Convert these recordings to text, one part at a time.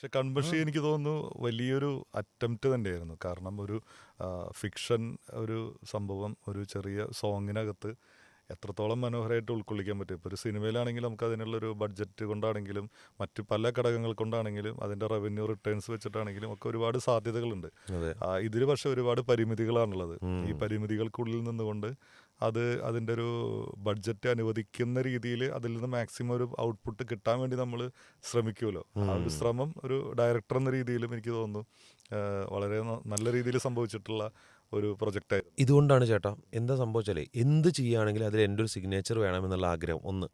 പക്ഷെ ആ കൺമഷി എനിക്ക് തോന്നുന്നു വലിയൊരു അറ്റംപ്റ്റ് തന്നെയായിരുന്നു. കാരണം ഒരു ഫിക്ഷൻ ഒരു സംഭവം ഒരു ചെറിയ സോങ്ങിനകത്ത് എത്രത്തോളം മനോഹരമായിട്ട് ഉൾക്കൊള്ളിക്കാൻ പറ്റും. ഇപ്പോൾ ഒരു സിനിമയിലാണെങ്കിൽ നമുക്ക് അതിനുള്ളൊരു ബഡ്ജറ്റ് കൊണ്ടാണെങ്കിലും മറ്റ് പല ഘടകങ്ങൾ കൊണ്ടാണെങ്കിലും അതിൻ്റെ റവന്യൂ റിട്ടേൺസ് വെച്ചിട്ടാണെങ്കിലും ഒക്കെ ഒരുപാട് സാധ്യതകളുണ്ട്. അതെ. ഇതിൽ പക്ഷേ ഒരുപാട് പരിമിതികളാണുള്ളത്. ഉം. ഈ പരിമിതികൾക്കുള്ളിൽ നിന്നുകൊണ്ട് അതിൻ്റെ ഒരു ബഡ്ജറ്റ് അനുവദിക്കുന്ന രീതിയിൽ അതിൽ നിന്ന് മാക്സിമം ഒരു ഔട്ട്പുട്ട് കിട്ടാൻ വേണ്ടി നമ്മൾ ശ്രമിക്കുമല്ലോ. ആ ഒരു ഉം. ശ്രമം ഒരു ഡയറക്ടർ എന്ന രീതിയിലും എനിക്ക് തോന്നുന്നു വളരെ നല്ല രീതിയിൽ സംഭവിച്ചിട്ടുള്ള ഒരു പ്രൊജക്റ്റായിരുന്നു. ഇതുകൊണ്ടാണ് ചേട്ടാ എന്താ സംഭവിച്ചാലേ എന്ത് ചെയ്യുകയാണെങ്കിലും അതിൽ എൻ്റെ ഒരു സിഗ്നേച്ചർ വേണമെന്നുള്ള ആഗ്രഹം ഒന്ന്.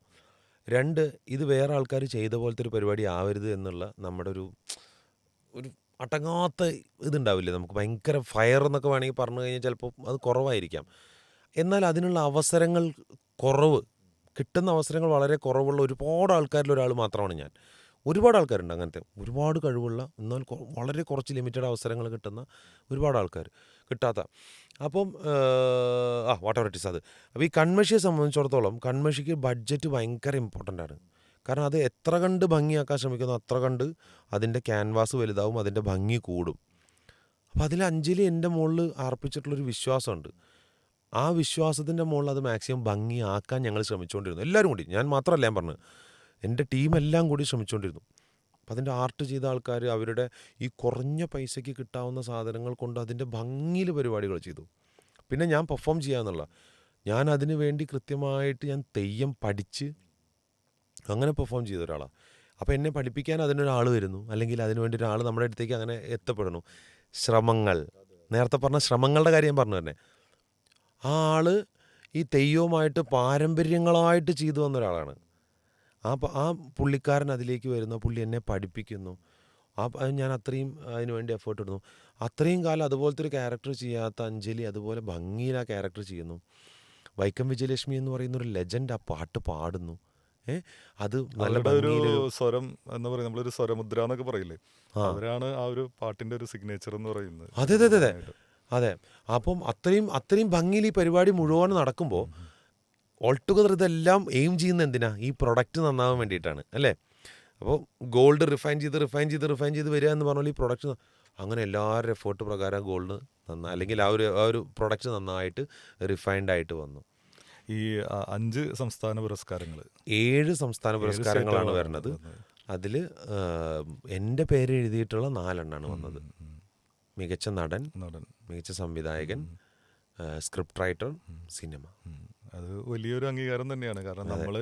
രണ്ട്, ഇത് വേറെ ആൾക്കാർ ചെയ്ത പോലത്തെ ഒരു പരിപാടി ആവരുത് എന്നുള്ള നമ്മുടെ ഒരു ഒരു അടങ്ങാത്ത ഇതുണ്ടാവില്ലേ നമുക്ക് ഭയങ്കര ഫയർ എന്നൊക്കെ വേണമെങ്കിൽ പറഞ്ഞു കഴിഞ്ഞാൽ ചിലപ്പോൾ അത് കുറവായിരിക്കാം. എന്നാൽ അതിനുള്ള അവസരങ്ങൾ കുറവ്, കിട്ടുന്ന അവസരങ്ങൾ വളരെ കുറവുള്ള ഒരുപാട് ആൾക്കാരിൽ ഒരാൾ മാത്രമാണ് ഞാൻ. ഒരുപാട് ആൾക്കാരുണ്ട് അങ്ങനത്തെ ഒരുപാട് കഴിവുള്ള എന്നാൽ വളരെ കുറച്ച് ലിമിറ്റഡ് അവസരങ്ങൾ കിട്ടുന്ന ഒരുപാട് ആൾക്കാർ കിട്ടാത്ത. അപ്പം വാട്ട് എവർ ഇറ്റ് ഈസ് അത്. അപ്പോൾ ഈ കൺമഷിയെ സംബന്ധിച്ചിടത്തോളം കൺമഷിക്ക് ബഡ്ജറ്റ് ഭയങ്കര ഇമ്പോർട്ടൻ്റ് ആണ്. കാരണം അത് എത്ര കണ്ട് ഭംഗിയാക്കാൻ ശ്രമിക്കുന്നു അത്ര കണ്ട് അതിൻ്റെ ക്യാൻവാസ് വലുതാവും, അതിൻ്റെ ഭംഗി കൂടും. അപ്പോൾ അതിൽ അഞ്ജലി എൻ്റെ മുകളിൽ അർപ്പിച്ചിട്ടുള്ളൊരു വിശ്വാസമുണ്ട്. ആ വിശ്വാസത്തിൻ്റെ മുകളിൽ അത് മാക്സിമം ഭംഗിയാക്കാൻ ഞങ്ങൾ ശ്രമിച്ചുകൊണ്ടിരുന്നു എല്ലാവരും കൂടി. ഞാൻ മാത്രമല്ല ഞാൻ പറഞ്ഞത്, എൻ്റെ ടീമെല്ലാം കൂടി ശ്രമിച്ചുകൊണ്ടിരുന്നു. അപ്പം അതിൻ്റെ ആർട്ട് ചെയ്ത ആൾക്കാർ അവരുടെ ഈ കുറഞ്ഞ പൈസയ്ക്ക് കിട്ടാവുന്ന സാധനങ്ങൾ കൊണ്ട് അതിൻ്റെ ഭംഗിയിൽ പരിപാടികൾ ചെയ്തു. പിന്നെ ഞാൻ പെർഫോം ചെയ്യാന്നുള്ള, ഞാൻ അതിനു വേണ്ടി കൃത്യമായിട്ട് ഞാൻ തെയ്യം പഠിച്ച് അങ്ങനെ പെർഫോം ചെയ്ത ഒരാളാണ്. അപ്പോൾ എന്നെ പഠിപ്പിക്കാൻ അതിനൊരാൾ വരുന്നു, അല്ലെങ്കിൽ അതിനു വേണ്ടി ഒരാൾ നമ്മുടെ അടുത്തേക്ക് അങ്ങനെ എത്തപ്പെടുന്നു. ശ്രമങ്ങൾ, നേരത്തെ പറഞ്ഞ ശ്രമങ്ങളുടെ കാര്യം ഞാൻ പറഞ്ഞു തന്നെ. ആ ആൾ ഈ തെയ്യവുമായിട്ട് പാരമ്പര്യങ്ങളായിട്ട് ചെയ്തു വന്ന ഒരാളാണ്. ആ പുള്ളിക്കാരൻ അതിലേക്ക് വരുന്നു, പുള്ളി എന്നെ പഠിപ്പിക്കുന്നു. അത് ഞാൻ അത്രയും അതിന് വേണ്ടി എഫേർട്ട് ഇടുന്നു. അത്രയും കാലം അതുപോലത്തെ ഒരു ക്യാരക്ടർ ചെയ്യാത്ത അഞ്ജലി അതുപോലെ ഭംഗിയിൽ ആ ക്യാരക്ടർ ചെയ്യുന്നു. വൈക്കം വിജയലക്ഷ്മി എന്ന് പറയുന്ന ഒരു ലെജൻഡ് ആ പാട്ട് പാടുന്നു. അത് നല്ല അവരുടെ ഒരു ഭംഗിയിലൊരു സ്വരം എന്ന് പറയും, നമ്മളൊരു സ്വരമുദ്ര എന്നൊക്കെ പറയില്ലേ, ആ അവരാണ് ആ ഒരു പാട്ടിന്റെ ഒരു സിഗ്നേച്ചർ എന്ന് പറയുന്നത് അതെ അതെ ശരിക്കും അതെ അതെ പറയാനായിട്ട്. അതെ. അപ്പം അത്രയും അത്രയും ഭംഗിയിൽ ഈ പരിപാടി മുഴുവൻ നടക്കുമ്പോൾ ഓൾ ടുഗദർ ഇതെല്ലാം എയിം ചെയ്യുന്ന എന്തിനാ? ഈ പ്രൊഡക്റ്റ് നന്നാവാൻ വേണ്ടിയിട്ടാണ് അല്ലേ? അപ്പോൾ ഗോൾഡ് റിഫൈൻ ചെയ്ത് വരിക എന്ന് പറഞ്ഞാൽ ഈ പ്രൊഡക്റ്റ് അങ്ങനെ എല്ലാവരുടെ എഫേർട്ട് പ്രകാരം ഗോൾഡ് അല്ലെങ്കിൽ ആ ഒരു പ്രൊഡക്റ്റ് നന്നായിട്ട് റിഫൈൻഡ് ആയിട്ട് വന്നു. ഈ 5 സംസ്ഥാന പുരസ്കാരങ്ങൾ 7 സംസ്ഥാന 7 പുരസ്കാരങ്ങളാണ് സ്റ്റേറ്റുകളാണ് വരുന്നത്. വരുന്നത്. അതിൽ എൻ്റെ പേര് എഴുതിയിട്ടുള്ള 4 എണ്ണമാണ് ഉം, വന്നത്. ഉം. മികച്ച നടൻ, നടൻ. മികച്ച സംവിധായകൻ, സ്ക്രിപ്റ്റ് റൈറ്റർ, സിനിമ. ഉം. അത് വലിയൊരു അംഗീകാരം തന്നെയാണ്. കാരണം അതെ നമ്മൾ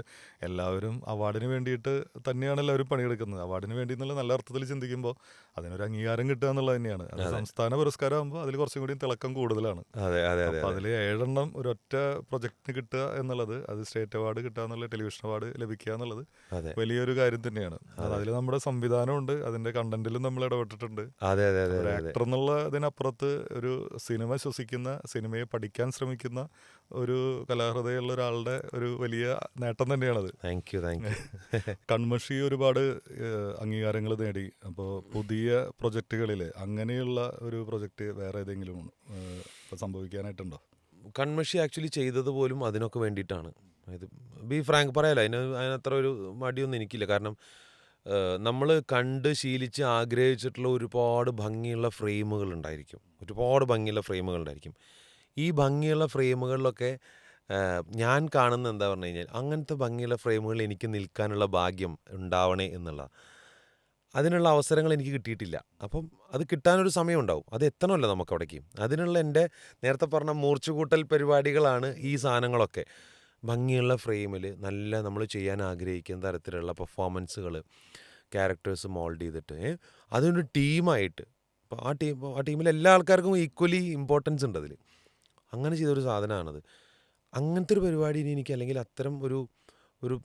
എല്ലാവരും അവാർഡിന് വേണ്ടിയിട്ട് തന്നെയാണ് എല്ലാവരും പണിയെടുക്കുന്നത്. അവാർഡിന് വേണ്ടി എന്നുള്ള നല്ല അർത്ഥത്തിൽ ചിന്തിക്കുമ്പോൾ അതിനൊരു അംഗീകാരം കിട്ടുക എന്നുള്ളത് തന്നെയാണ്. അത് അതെ സംസ്ഥാന പുരസ്കാരമാകുമ്പോൾ അതിൽ കുറച്ചും കൂടി തിളക്കം കൂടുതലാണ്. അതെ അതെ അതെ അപ്പോൾ അതെ അതിൽ 7 ഒരൊറ്റ പ്രൊജക്റ്റിന് കിട്ടുക എന്നുള്ളത്, അത് സ്റ്റേറ്റ് അവാർഡ് കിട്ടുക എന്നുള്ളത്, ടെലിവിഷൻ അവാർഡ് ലഭിക്കുക എന്നുള്ളത് അതെ വലിയൊരു കാര്യം തന്നെയാണ്. അതെ അതിൽ നമ്മുടെ സംവിധാനമുണ്ട്, അതിൻ്റെ കണ്ടന്റിലും നമ്മൾ ഇടപെട്ടിട്ടുണ്ട്. അതെ അതെ അതെ ഒരു അതെ അതെ. ആക്ടർ എന്നുള്ളതിനപ്പുറത്ത് ഒരു സിനിമ ശ്വസിക്കുന്ന, സിനിമയെ പഠിക്കാൻ ശ്രമിക്കുന്ന ഒരു കലാഹൃദയമുള്ള ഒരാളുടെ ഒരു വലിയ നേട്ടം തന്നെയാണത്. Thank you thank you. കൺമഷി ഒരുപാട് അംഗീകാരങ്ങൾ നേടി. അപ്പോൾ പുതിയ പ്രൊജക്റ്റുകളിൽ അങ്ങനെയുള്ള ഒരു പ്രൊജക്റ്റ് വേറെ ഏതെങ്കിലും ഇപ്പോൾ സംഭവിക്കാനായിട്ടുണ്ടോ? കൺമഷി ആക്ച്വലി ചെയ്തത് പോലും അതിനൊക്കെ വേണ്ടിയിട്ടാണ്. ഇത് ബി ഫ്രാങ്ക് പറയാലോ, അതിനത്ര ഒരു മടിയൊന്നും എനിക്കില്ല. കാരണം നമ്മൾ കണ്ട് ശീലിച്ച് ആഗ്രഹിച്ചിട്ടുള്ള ഒരുപാട് ഭംഗിയുള്ള ഫ്രെയിമുകൾ ഉണ്ടായിരിക്കും, ഒരുപാട് ഭംഗിയുള്ള ഫ്രെയിമുകൾ ഉണ്ടായിരിക്കും. ഈ ഭംഗിയുള്ള ഫ്രെയിമുകളിലൊക്കെ ഞാൻ കാണുന്ന എന്താ പറഞ്ഞു കഴിഞ്ഞാൽ അങ്ങനത്തെ ഭംഗിയുള്ള ഫ്രെയിമുകളിൽ എനിക്ക് നിൽക്കാനുള്ള ഭാഗ്യം ഉണ്ടാവണേ എന്നുള്ള, അതിനുള്ള അവസരങ്ങൾ എനിക്ക് കിട്ടിയിട്ടില്ല. അപ്പം അത് കിട്ടാനൊരു സമയമുണ്ടാവും, അത് എത്തണമല്ലോ നമുക്ക് അവിടേക്ക്. അതിനുള്ള എൻ്റെ നേരത്തെ പറഞ്ഞ മൂർച്ചകൂട്ടൽ പരിപാടികളാണ് ഈ സാധനങ്ങളൊക്കെ. ഭംഗിയുള്ള ഫ്രെയിമിൽ നല്ല നമ്മൾ ചെയ്യാൻ ആഗ്രഹിക്കുന്ന തരത്തിലുള്ള പെർഫോമൻസുകൾ, ക്യാരക്ടേഴ്സ് മോൾഡ് ചെയ്തിട്ട് അതൊരു ടീമായിട്ട്, അപ്പോൾ ആ ടീമിൽ എല്ലാ ആൾക്കാർക്കും ഈക്വലി ഇമ്പോർട്ടൻസ് ഉണ്ട് അതിൽ. അങ്ങനെ ചെയ്തൊരു സാധനമാണത്. അങ്ങനത്തെ ഒരു പരിപാടി ഇനി എനിക്ക്, അല്ലെങ്കിൽ അത്തരം ഒരു ഒരു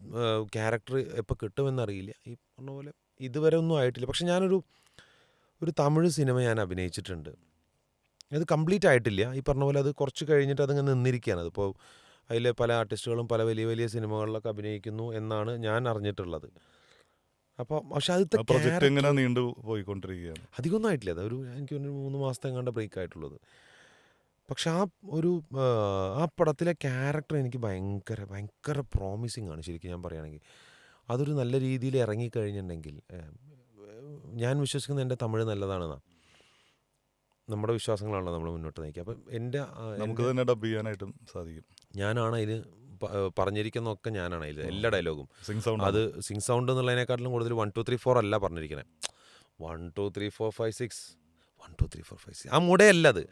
ക്യാരക്ടർ എപ്പോൾ കിട്ടുമെന്നറിയില്ല. ഈ പറഞ്ഞ പോലെ ഇതുവരെ ഒന്നും ആയിട്ടില്ല. പക്ഷെ ഒരു തമിഴ് സിനിമ ഞാൻ അഭിനയിച്ചിട്ടുണ്ട്. അത് കംപ്ലീറ്റ് ആയിട്ടില്ല. ഈ പറഞ്ഞ പോലെ അത് കുറച്ച് കഴിഞ്ഞിട്ട് അതങ്ങ് നിന്നിരിക്കുകയാണ്. അതിപ്പോൾ അതിൽ പല ആർട്ടിസ്റ്റുകളും പല വലിയ വലിയ സിനിമകളിലൊക്കെ അഭിനയിക്കുന്നു എന്നാണ് ഞാൻ അറിഞ്ഞിട്ടുള്ളത്. അപ്പോൾ പക്ഷെ അതിലത്തെ ആ പ്രൊജക്റ്റ് ക്യാരക്ടർ എങ്ങനെ നീണ്ടു പോയിക്കൊണ്ടിരിക്കുകയാണ്. അധികമൊന്നും ആയിട്ടില്ല. അതൊരു എനിക്ക് 3 മാസത്തെ എങ്ങാണ്ട് ബ്രേക്ക് ആയിട്ടുള്ളത്. പക്ഷെ ഒരു ആ പടത്തിലെ ക്യാരക്ടർ എനിക്ക് ഭയങ്കര ഭയങ്കര പ്രോമിസിങ് ആണ് ശരിക്കും ഞാൻ പറയുകയാണെങ്കിൽ. അതൊരു നല്ല രീതിയിൽ ഇറങ്ങിക്കഴിഞ്ഞിട്ടുണ്ടെങ്കിൽ ഞാൻ വിശ്വസിക്കുന്നത് എൻ്റെ തമിഴ് നല്ലതാണെന്നാണ്. നമ്മുടെ വിശ്വാസങ്ങളാണല്ലോ നമ്മൾ മുന്നോട്ട് നയിക്കുക. അപ്പം നമുക്ക് തന്നെ ഡബ് ചെയ്യാനായിട്ടും സാധിക്കും. ഞാനാണ് അതിൽ പറഞ്ഞിരിക്കുന്നതൊക്കെ ഞാനാണ് അതിൽ എല്ലാ ഡയലോഗും. സിംഗ് സൗണ്ട് അത് സിംഗ് സൗണ്ട് എന്നുള്ളതിനെക്കാട്ടിലും കൂടുതൽ 1 2 3 4 അല്ല പറഞ്ഞിരിക്കണേ. 1 2 3 4 5 6 1 2 3 4 5 6 ആ മൂടേ അല്ല അത്.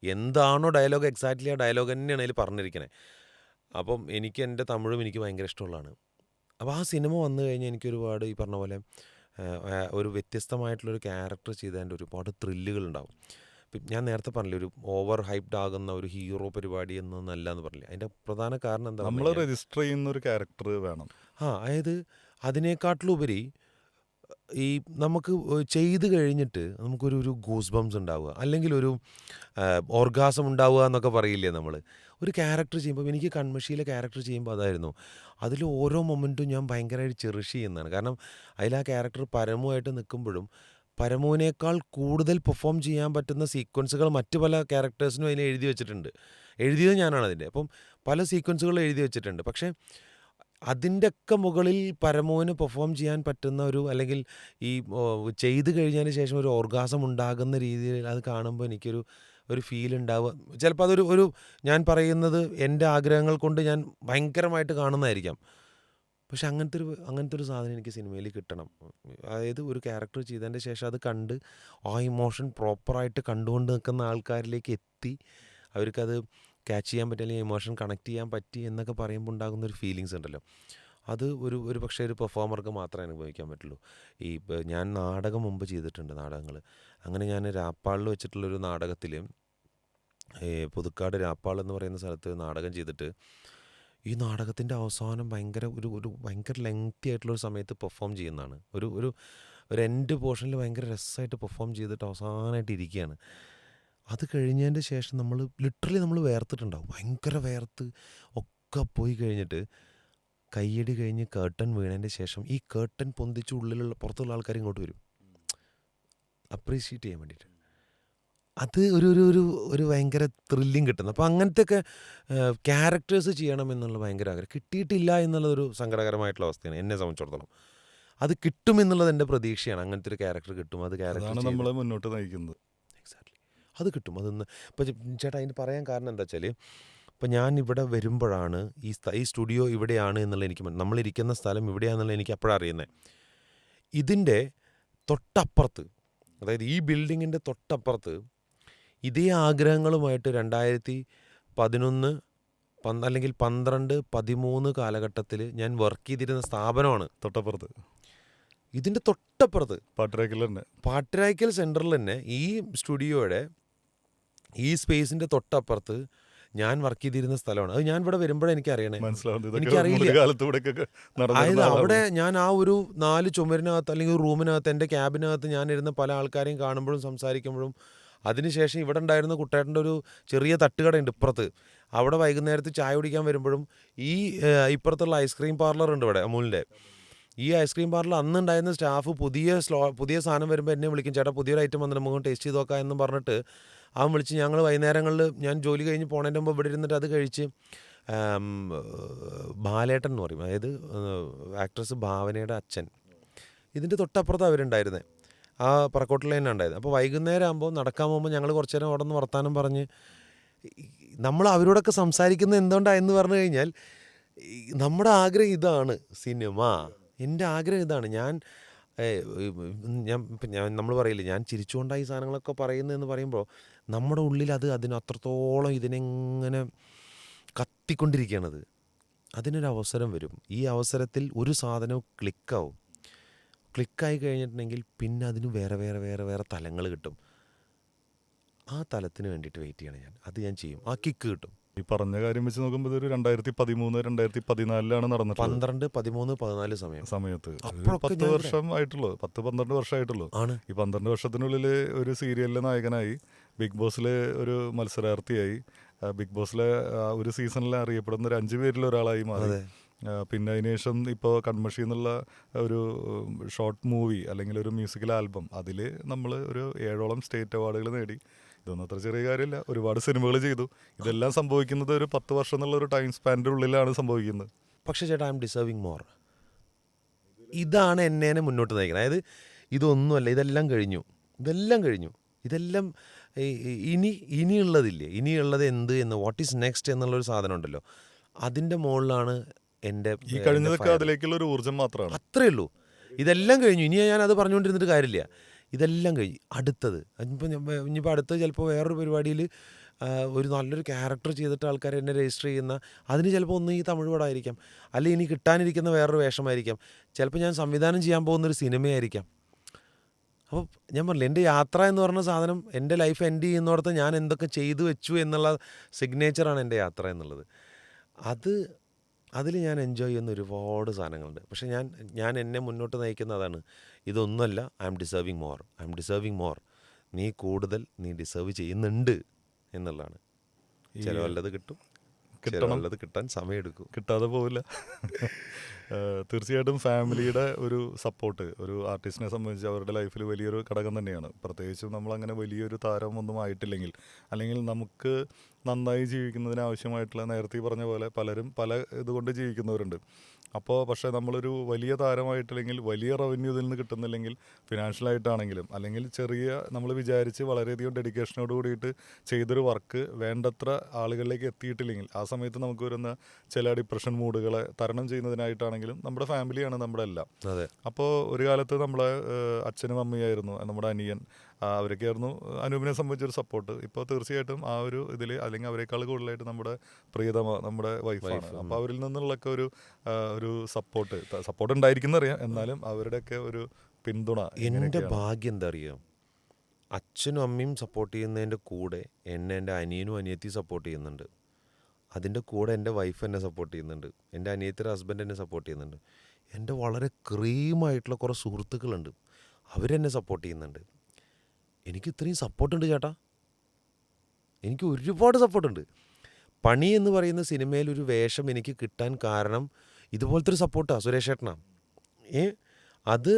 എന്താണോ ഡയലോഗ് എക്സാക്ട്ലി ആ ഡയലോഗ് തന്നെയാണ് അതിൽ പറഞ്ഞിരിക്കണേ. അപ്പം എനിക്ക് എൻ്റെ തമിഴും എനിക്ക് ഭയങ്കര ഇഷ്ടമുള്ളതാണ്. അപ്പോൾ ആ സിനിമ വന്നു കഴിഞ്ഞാൽ എനിക്കൊരുപാട് ഈ പറഞ്ഞ പോലെ ഒരു വ്യത്യസ്തമായിട്ടുള്ളൊരു ക്യാരക്ടർ ചെയ്തതിൻ്റെ ഒരുപാട് ത്രില്ലുകളുണ്ടാവും. ഇപ്പം ഞാൻ നേരത്തെ പറഞ്ഞില്ലേ, ഒരു ഓവർ ഹൈപ്ഡ് ആകുന്ന ഒരു ഹീറോ പരിപാടി എന്നൊന്നല്ല എന്ന് പറഞ്ഞില്ലേ. അതിൻ്റെ പ്രധാന കാരണം എന്താ നമ്മൾ രജിസ്റ്റർ ചെയ്യുന്ന ഒരു ക്യാരക്ടർ വേണം. അതായത് അതിനേക്കാട്ടിലുപരി ഈ നമുക്ക് ചെയ്ത് കഴിഞ്ഞിട്ട് നമുക്കൊരു ഗൂസ് ബംസ് ഉണ്ടാവുക, അല്ലെങ്കിൽ ഒരു ഓർഗാസം ഉണ്ടാവുക എന്നൊക്കെ പറയില്ലേ നമ്മൾ. ഒരു ക്യാരക്ടർ ചെയ്യുമ്പോൾ എനിക്ക് കൺമഷിയിലെ ക്യാരക്ടർ ചെയ്യുമ്പോൾ അതായിരുന്നു. അതിൽ ഓരോ മൊമെൻറ്റും ഞാൻ ഭയങ്കരമായിട്ട് ചെറിഷ് ചെയ്യുന്നതാണ്. കാരണം അതിൽ ആ ക്യാരക്ടർ പരമുമായിട്ട് നിൽക്കുമ്പോഴും പരമുവിനേക്കാൾ കൂടുതൽ പെർഫോം ചെയ്യാൻ പറ്റുന്ന സീക്വൻസുകൾ മറ്റ് പല ക്യാരക്ടേഴ്സിനും അതിൽ എഴുതി വെച്ചിട്ടുണ്ട്. എഴുതിയത് ഞാനാണ് അതിൻ്റെ. അപ്പം പല സീക്വൻസുകൾ എഴുതി വെച്ചിട്ടുണ്ട്. പക്ഷേ അതിൻ്റെയൊക്കെ മുകളിൽ പരമോന് പെർഫോം ചെയ്യാൻ പറ്റുന്ന അല്ലെങ്കിൽ ഈ ചെയ്ത് കഴിഞ്ഞതിന് ശേഷം ഒരു ഓർഗാസം ഉണ്ടാകുന്ന രീതിയിൽ അത് കാണുമ്പോൾ ഒരു ഫീൽ ഉണ്ടാവുക. ചിലപ്പോൾ അതൊരു ഞാൻ പറയുന്നത് എൻ്റെ ആഗ്രഹങ്ങൾ കൊണ്ട് ഞാൻ ഭയങ്കരമായിട്ട് കാണുന്നതായിരിക്കാം. പക്ഷെ അങ്ങനത്തെ ഒരു സാധനം എനിക്ക് സിനിമയിൽ കിട്ടണം. അതായത് ഒരു ക്യാരക്ടർ ചെയ്തതിൻ്റെ ശേഷം അത് കണ്ട് ആ ഇമോഷൻ പ്രോപ്പറായിട്ട് കണ്ടുകൊണ്ട് നിൽക്കുന്ന ആൾക്കാരിലേക്ക് എത്തി അവർക്കത് ക്യാച്ച് ചെയ്യാൻ പറ്റി, അല്ലെങ്കിൽ ഇമോഷൻ കണക്ട് ചെയ്യാൻ പറ്റി എന്നൊക്കെ പറയുമ്പോൾ ഉണ്ടാകുന്നൊരു ഫീലിങ്സ് ഉണ്ടല്ലോ, അത് ഒരു പക്ഷേ ഒരു പെർഫോമർക്ക് മാത്രമേ അനുഭവിക്കാൻ പറ്റുള്ളൂ. ഞാൻ നാടകം മുമ്പ് ചെയ്തിട്ടുണ്ട്, നാടകങ്ങൾ. അങ്ങനെ ഞാൻ രാപ്പാളിൽ വെച്ചിട്ടുള്ളൊരു നാടകത്തിൽ, പുതുക്കാട് രാപ്പാൾ എന്ന് പറയുന്ന സ്ഥലത്ത് നാടകം ചെയ്തിട്ട്, ഈ നാടകത്തിൻ്റെ അവസാനം ഭയങ്കര ലെങ്തി ആയിട്ടുള്ളൊരു സമയത്ത് പെർഫോം ചെയ്യുന്നതാണ്. ഒരു എൻഡ് പോർഷനിൽ ഭയങ്കര രസമായിട്ട് പെർഫോം ചെയ്തിട്ട് അവസാനമായിട്ട് ഇരിക്കുകയാണ്. അത് കഴിഞ്ഞതിൻ്റെ ശേഷം നമ്മൾ വേർത്തിട്ടുണ്ടാവും, ഭയങ്കര വേർത്ത് ഒക്കെ പോയി കഴിഞ്ഞിട്ട് കയ്യടി കഴിഞ്ഞ് കേർട്ടൻ വീണതിൻ്റെ ശേഷം ഈ കേർട്ടൻ പൊന്തിച്ച് പുറത്തുള്ള ആൾക്കാർ ഇങ്ങോട്ട് വരും അപ്രീഷിയേറ്റ് ചെയ്യാൻ വേണ്ടിയിട്ട്. അത് ഒരു ഭയങ്കര ത്രില്ലിങ് കിട്ടുന്നു. അപ്പോൾ അങ്ങനത്തെയൊക്കെ ക്യാരക്ടേഴ്സ് ചെയ്യണം എന്നുള്ള ഭയങ്കര ആഗ്രഹം. കിട്ടിയിട്ടില്ല എന്നുള്ളതൊരു സങ്കടകരമായിട്ടുള്ള അവസ്ഥയാണ് എന്നെ സംബന്ധിച്ചിടത്തോളം. അത് കിട്ടുമെന്നുള്ളത് എൻ്റെ പ്രതീക്ഷയാണ്. അങ്ങനത്തെ ഒരു ക്യാരക്ടർ കിട്ടും. അത് ക്യാരക്ടർ നമ്മളെ മുന്നോട്ട് നയിക്കുന്നത്. എക്സാക്ട്ലി അത് കിട്ടും. അതൊന്ന് ഇപ്പോൾ ചേട്ടാ അതിന് പറയാൻ കാരണം എന്താ വെച്ചാൽ, ഇപ്പോൾ ഞാൻ ഇവിടെ വരുമ്പോഴാണ് ഈ സ്റ്റുഡിയോ ഇവിടെയാണ് എന്നുള്ള നമ്മളിരിക്കുന്ന സ്ഥലം ഇവിടെയാണെന്നുള്ള എനിക്ക് അപ്പോഴാണ് അറിയുന്നത്. ഇതിൻ്റെ തൊട്ടപ്പുറത്ത്, അതായത് ഈ ബിൽഡിങ്ങിൻ്റെ തൊട്ടപ്പുറത്ത് ഇതേ ആഗ്രഹങ്ങളുമായിട്ട് 2011 അല്ലെങ്കിൽ 12 13 കാലഘട്ടത്തിൽ ഞാൻ വർക്ക് ചെയ്തിരുന്ന സ്ഥാപനമാണ് തൊട്ടപ്പുറത്ത്. ഇതിൻ്റെ തൊട്ടപ്പുറത്ത് പാട്ടരായ്ക്കൽ സെൻറ്ററിൽ തന്നെ ഈ സ്റ്റുഡിയോയുടെ ഈ സ്പേസിൻ്റെ തൊട്ടപ്പുറത്ത് ഞാൻ വർക്ക് ചെയ്തിരുന്ന സ്ഥലമാണ്. അത് ഞാൻ ഇവിടെ വരുമ്പോഴേ എനിക്കറിയണേ. എനിക്കറിയില്ല. അതായത് അവിടെ ഞാൻ ആ ഒരു 4 ചുമരിനകത്ത് അല്ലെങ്കിൽ ഒരു റൂമിനകത്ത് എൻ്റെ ക്യാബിനകത്ത് ഞാനിരുന്ന് പല ആൾക്കാരെയും കാണുമ്പോഴും സംസാരിക്കുമ്പോഴും, അതിനുശേഷം ഇവിടെ ഉണ്ടായിരുന്ന കുട്ടേട്ടൻ്റെ ഒരു ചെറിയ തട്ടുകടയുണ്ട് ഇപ്പുറത്ത്, അവിടെ വൈകുന്നേരത്ത് ചായ കുടിക്കാൻ വരുമ്പോഴും ഈ ഇപ്പുറത്തുള്ള ഐസ്ക്രീം പാർലർ ഉണ്ട് ഇവിടെ അമൂലിൻ്റെ. ഈ ഐസ്ക്രീം പാർലർ അന്നുണ്ടായിരുന്ന സ്റ്റാഫ് പുതിയ സാധനം വരുമ്പോൾ എന്നെ വിളിക്കും, ചേട്ടാ പുതിയൊരു ഐറ്റം വന്നിട്ട് നമുക്ക് ടേസ്റ്റ് ചെയ്ത് നോക്കാം എന്ന് പറഞ്ഞിട്ട് അവൻ വിളിച്ച് ഞങ്ങൾ വൈകുന്നേരങ്ങളിൽ ഞാൻ ജോലി കഴിഞ്ഞ് പോണതിൻ്റെ മുമ്പ് ഇവിടെ ഇരുന്നിട്ട് അത് കഴിച്ച്, ബാലേട്ടൻ എന്ന് പറയും, അതായത് ആക്ട്രസ് ഭാവനയുടെ അച്ഛൻ, ഇതിൻ്റെ തൊട്ടപ്പുറത്ത് അവരുണ്ടായിരുന്നത്, ആ പറക്കോട്ടിൽ തന്നെ ഉണ്ടായത്. അപ്പോൾ വൈകുന്നേരം ആകുമ്പോൾ നടക്കാൻ പോകുമ്പോൾ ഞങ്ങൾ കുറച്ച് നേരം അവിടെ നിന്ന് വർത്താനം പറഞ്ഞ് നമ്മൾ അവരോടൊക്കെ സംസാരിക്കുന്നത് എന്തുകൊണ്ടാണെന്ന് പറഞ്ഞു കഴിഞ്ഞാൽ, നമ്മുടെ ആഗ്രഹം ഇതാണ് സിനിമ. എൻ്റെ ആഗ്രഹം ഇതാണ്. നമ്മൾ പറയില്ലേ, ഞാൻ ചിരിച്ചുകൊണ്ടാണ് ഈ സാധനങ്ങളൊക്കെ പറയുന്നതെന്ന് പറയുമ്പോൾ നമ്മുടെ ഉള്ളിൽ അതിനത്രത്തോളം ഇതിനെങ്ങനെ കത്തിക്കൊണ്ടിരിക്കുകയാണത്. അതിനൊരു അവസരം വരും. ഈ അവസരത്തിൽ ഒരു സാധനം ക്ലിക്കായി കഴിഞ്ഞിട്ടുണ്ടെങ്കിൽ പിന്നെ അതിന് വേറെ തലങ്ങൾ കിട്ടും. ആ തലത്തിന് വേണ്ടിയിട്ട് വെയിറ്റ് ചെയ്യണം അത് ഞാൻ ചെയ്യും. ആ കിക്ക് കിട്ടും. ഈ പറഞ്ഞ കാര്യം വെച്ച് നോക്കുമ്പോൾ ഇതൊരു 2013 2014 നടന്നിട്ട് 12 13 14 സമയത്ത് 10 വർഷം ആയിട്ടുള്ളൂ, 10-12 വർഷമായിട്ടുള്ളൂ. ഈ 12 വർഷത്തിനുള്ളിൽ ഒരു സീരിയലിലെ നായകനായി, ബിഗ് ബോസിലെ ഒരു മത്സരാർത്ഥിയായി, ബിഗ് ബോസിലെ ഒരു സീസണിൽ അറിയപ്പെടുന്ന ഒരു 5 പേരിൽ ഒരാളായി മാറി. പിന്നെ അതിനുശേഷം ഇപ്പോൾ കൺമഷി എന്നുള്ള ഒരു ഷോർട്ട് മൂവി അല്ലെങ്കിൽ ഒരു മ്യൂസിക്കൽ ആൽബം, അതിൽ നമ്മൾ ഒരു 7ഓളം സ്റ്റേറ്റ് അവാർഡുകൾ നേടി. ഇതൊന്നും അത്ര ചെറിയ കാര്യമില്ല. ഒരുപാട് സിനിമകൾ ചെയ്തു. ഇതെല്ലാം സംഭവിക്കുന്നത് ഒരു 10 വർഷം എന്നുള്ള ഒരു ടൈം സ്പാനിൻ്റെ ഉള്ളിലാണ് സംഭവിക്കുന്നത്. പക്ഷേ ചേട്ടാ, ഐ എം ഡിസേർവിങ് മോർ. ഇതാണ് എന്നെ മുന്നോട്ട് നയിക്കുന്നത്. അതായത് ഇതൊന്നുമല്ല, ഇതെല്ലാം കഴിഞ്ഞു. ഇതെല്ലാം ഇനിയുള്ളത് എന്ത് എന്ന്, വാട്ട് ഈസ് നെക്സ്റ്റ് എന്നുള്ളൊരു സാധനം ഉണ്ടല്ലോ, അതിൻ്റെ മുകളിലാണ് എൻ്റെ ഈ കഴിഞ്ഞതൊക്കെ അതിലേക്കുള്ള ഒരു ഊർജ്ജം മാത്രമാണ്. അത്രേ ഉള്ളൂ. ഇതെല്ലാം കഴിഞ്ഞു. ഇനി ഞാൻ അത് പറഞ്ഞുകൊണ്ടിരുന്നിട്ട് കാര്യമില്ല. ഇതെല്ലാം കഴിഞ്ഞു. അടുത്തത് ഇനിയിപ്പോൾ അടുത്തത് ചിലപ്പോൾ വേറൊരു പരിപാടിയിൽ ഒരു നല്ലൊരു ക്യാരക്ടർ ചെയ്തിട്ട് ആൾക്കാർ എന്നെ രജിസ്റ്റർ ചെയ്യുന്ന, അതിന് ചിലപ്പോൾ ഒന്ന് ഈ തമിഴ് പടമായിരിക്കാം, അല്ലെങ്കിൽ ഇനി കിട്ടാനിരിക്കുന്ന വേറൊരു വേഷമായിരിക്കാം, ചിലപ്പോൾ ഞാൻ സംവിധാനം ചെയ്യാൻ പോകുന്നൊരു സിനിമയായിരിക്കാം. അപ്പോൾ ഞാൻ പറഞ്ഞില്ല, എൻ്റെ യാത്ര എന്ന് പറഞ്ഞ സാധനം എൻ്റെ ലൈഫ് എൻഡ് ചെയ്യുന്നിടത്ത് ഞാൻ എന്തൊക്കെ ചെയ്തു വെച്ചു എന്നുള്ള സിഗ്നേച്ചറാണ് എൻ്റെ യാത്ര എന്നുള്ളത്. അതിൽ ഞാൻ എൻജോയ് ചെയ്യുന്ന ഒരുപാട് സാധനങ്ങളുണ്ട്. പക്ഷേ ഞാൻ എന്നെ മുന്നോട്ട് നയിക്കുന്ന അതാണ്, ഇതൊന്നുമല്ല, ഐ എം ഡിസേർവിങ് മോർ. നീ കൂടുതൽ നീ ഡിസേർവ് ചെയ്യുന്നുണ്ട് എന്നുള്ളതാണ്. ചിലവല്ലത് കിട്ടും, ചിലവല്ലത് കിട്ടാൻ സമയമെടുക്കും, കിട്ടാതെ പോവില്ല. തീർച്ചയായിട്ടും ഫാമിലിയുടെ ഒരു സപ്പോർട്ട് ഒരു ആർട്ടിസ്റ്റിനെ സംബന്ധിച്ച് അവരുടെ ലൈഫിൽ വലിയൊരു ഘടകം തന്നെയാണ്. പ്രത്യേകിച്ചും നമ്മളങ്ങനെ വലിയൊരു താരമൊന്നും ആയിട്ടില്ലെങ്കിൽ, അല്ലെങ്കിൽ നമുക്ക് നന്നായി ജീവിക്കുന്നതിന് ആവശ്യമായിട്ടുള്ള, നേരത്തെ പറഞ്ഞ പോലെ പലരും പല ഇതുകൊണ്ട് ജീവിക്കുന്നവരുണ്ട്. അപ്പോൾ പക്ഷേ നമ്മളൊരു വലിയ താരമായിട്ടില്ലെങ്കിൽ, വലിയ റവന്യൂ ഇതിൽ നിന്ന് കിട്ടുന്നില്ലെങ്കിൽ, ഫിനാൻഷ്യലായിട്ടാണെങ്കിലും, അല്ലെങ്കിൽ ചെറിയ നമ്മൾ വിചാരിച്ച് വളരെയധികം ഡെഡിക്കേഷനോട് കൂടിയിട്ട് ചെയ്തൊരു വർക്ക് വേണ്ടത്ര ആളുകളിലേക്ക് എത്തിയിട്ടില്ലെങ്കിൽ, ആ സമയത്ത് നമുക്ക് വരുന്ന ചില ഡിപ്രഷൻ മൂഡുകളെ തരണം ചെയ്യുന്നതിനായിട്ടാണെങ്കിലും നമ്മുടെ ഫാമിലിയാണ് നമ്മുടെ എല്ലാം. അപ്പോൾ ഒരു കാലത്ത് നമ്മളെ അച്ഛനും അമ്മയായിരുന്നു, നമ്മുടെ അനിയൻ, അവരൊക്കെയായിരുന്നു അനൂപിനെ സംബന്ധിച്ചൊരു സപ്പോർട്ട്. ഇപ്പോൾ തീർച്ചയായിട്ടും ആ ഒരു ഇതിൽ, അല്ലെങ്കിൽ അവരെക്കാൾ കൂടുതലായിട്ട് നമ്മുടെ പ്രിയതമ, നമ്മുടെ വൈഫാണ്. അപ്പോൾ അവരിൽ നിന്നുള്ളൊക്കെ ഒരു സപ്പോർട്ട് ഉണ്ടായിരിക്കുന്നറിയാം. എന്നാലും അവരുടെയൊക്കെ ഒരു പിന്തുണ. എൻ്റെ ഭാഗ്യം എന്താ അറിയാം, അച്ഛനും അമ്മയും സപ്പോർട്ട് ചെയ്യുന്നതിൻ്റെ കൂടെ എൻ്റെ അനിയനും അനിയത്തിയും സപ്പോർട്ട് ചെയ്യുന്നുണ്ട്. അതിൻ്റെ കൂടെ എൻ്റെ വൈഫ് എന്നെ സപ്പോർട്ട് ചെയ്യുന്നുണ്ട്, എൻ്റെ അനിയത്തിയുടെ ഹസ്ബൻഡ് എന്നെ സപ്പോർട്ട് ചെയ്യുന്നുണ്ട്. എൻ്റെ വളരെ ക്രീമായിട്ടുള്ള കുറേ സുഹൃത്തുക്കളുണ്ട്, അവരെന്നെ സപ്പോർട്ട് ചെയ്യുന്നുണ്ട്. എനിക്ക് ഇത്രയും സപ്പോർട്ടുണ്ട് ചേട്ടാ, എനിക്ക് ഒരുപാട് സപ്പോർട്ടുണ്ട്. പണി എന്ന് പറയുന്ന സിനിമയിലൊരു വേഷം എനിക്ക് കിട്ടാൻ കാരണം ഇതുപോലത്തെ ഒരു സപ്പോർട്ടാണ്, സുരേഷ് ഏട്ടനാണ്. അത്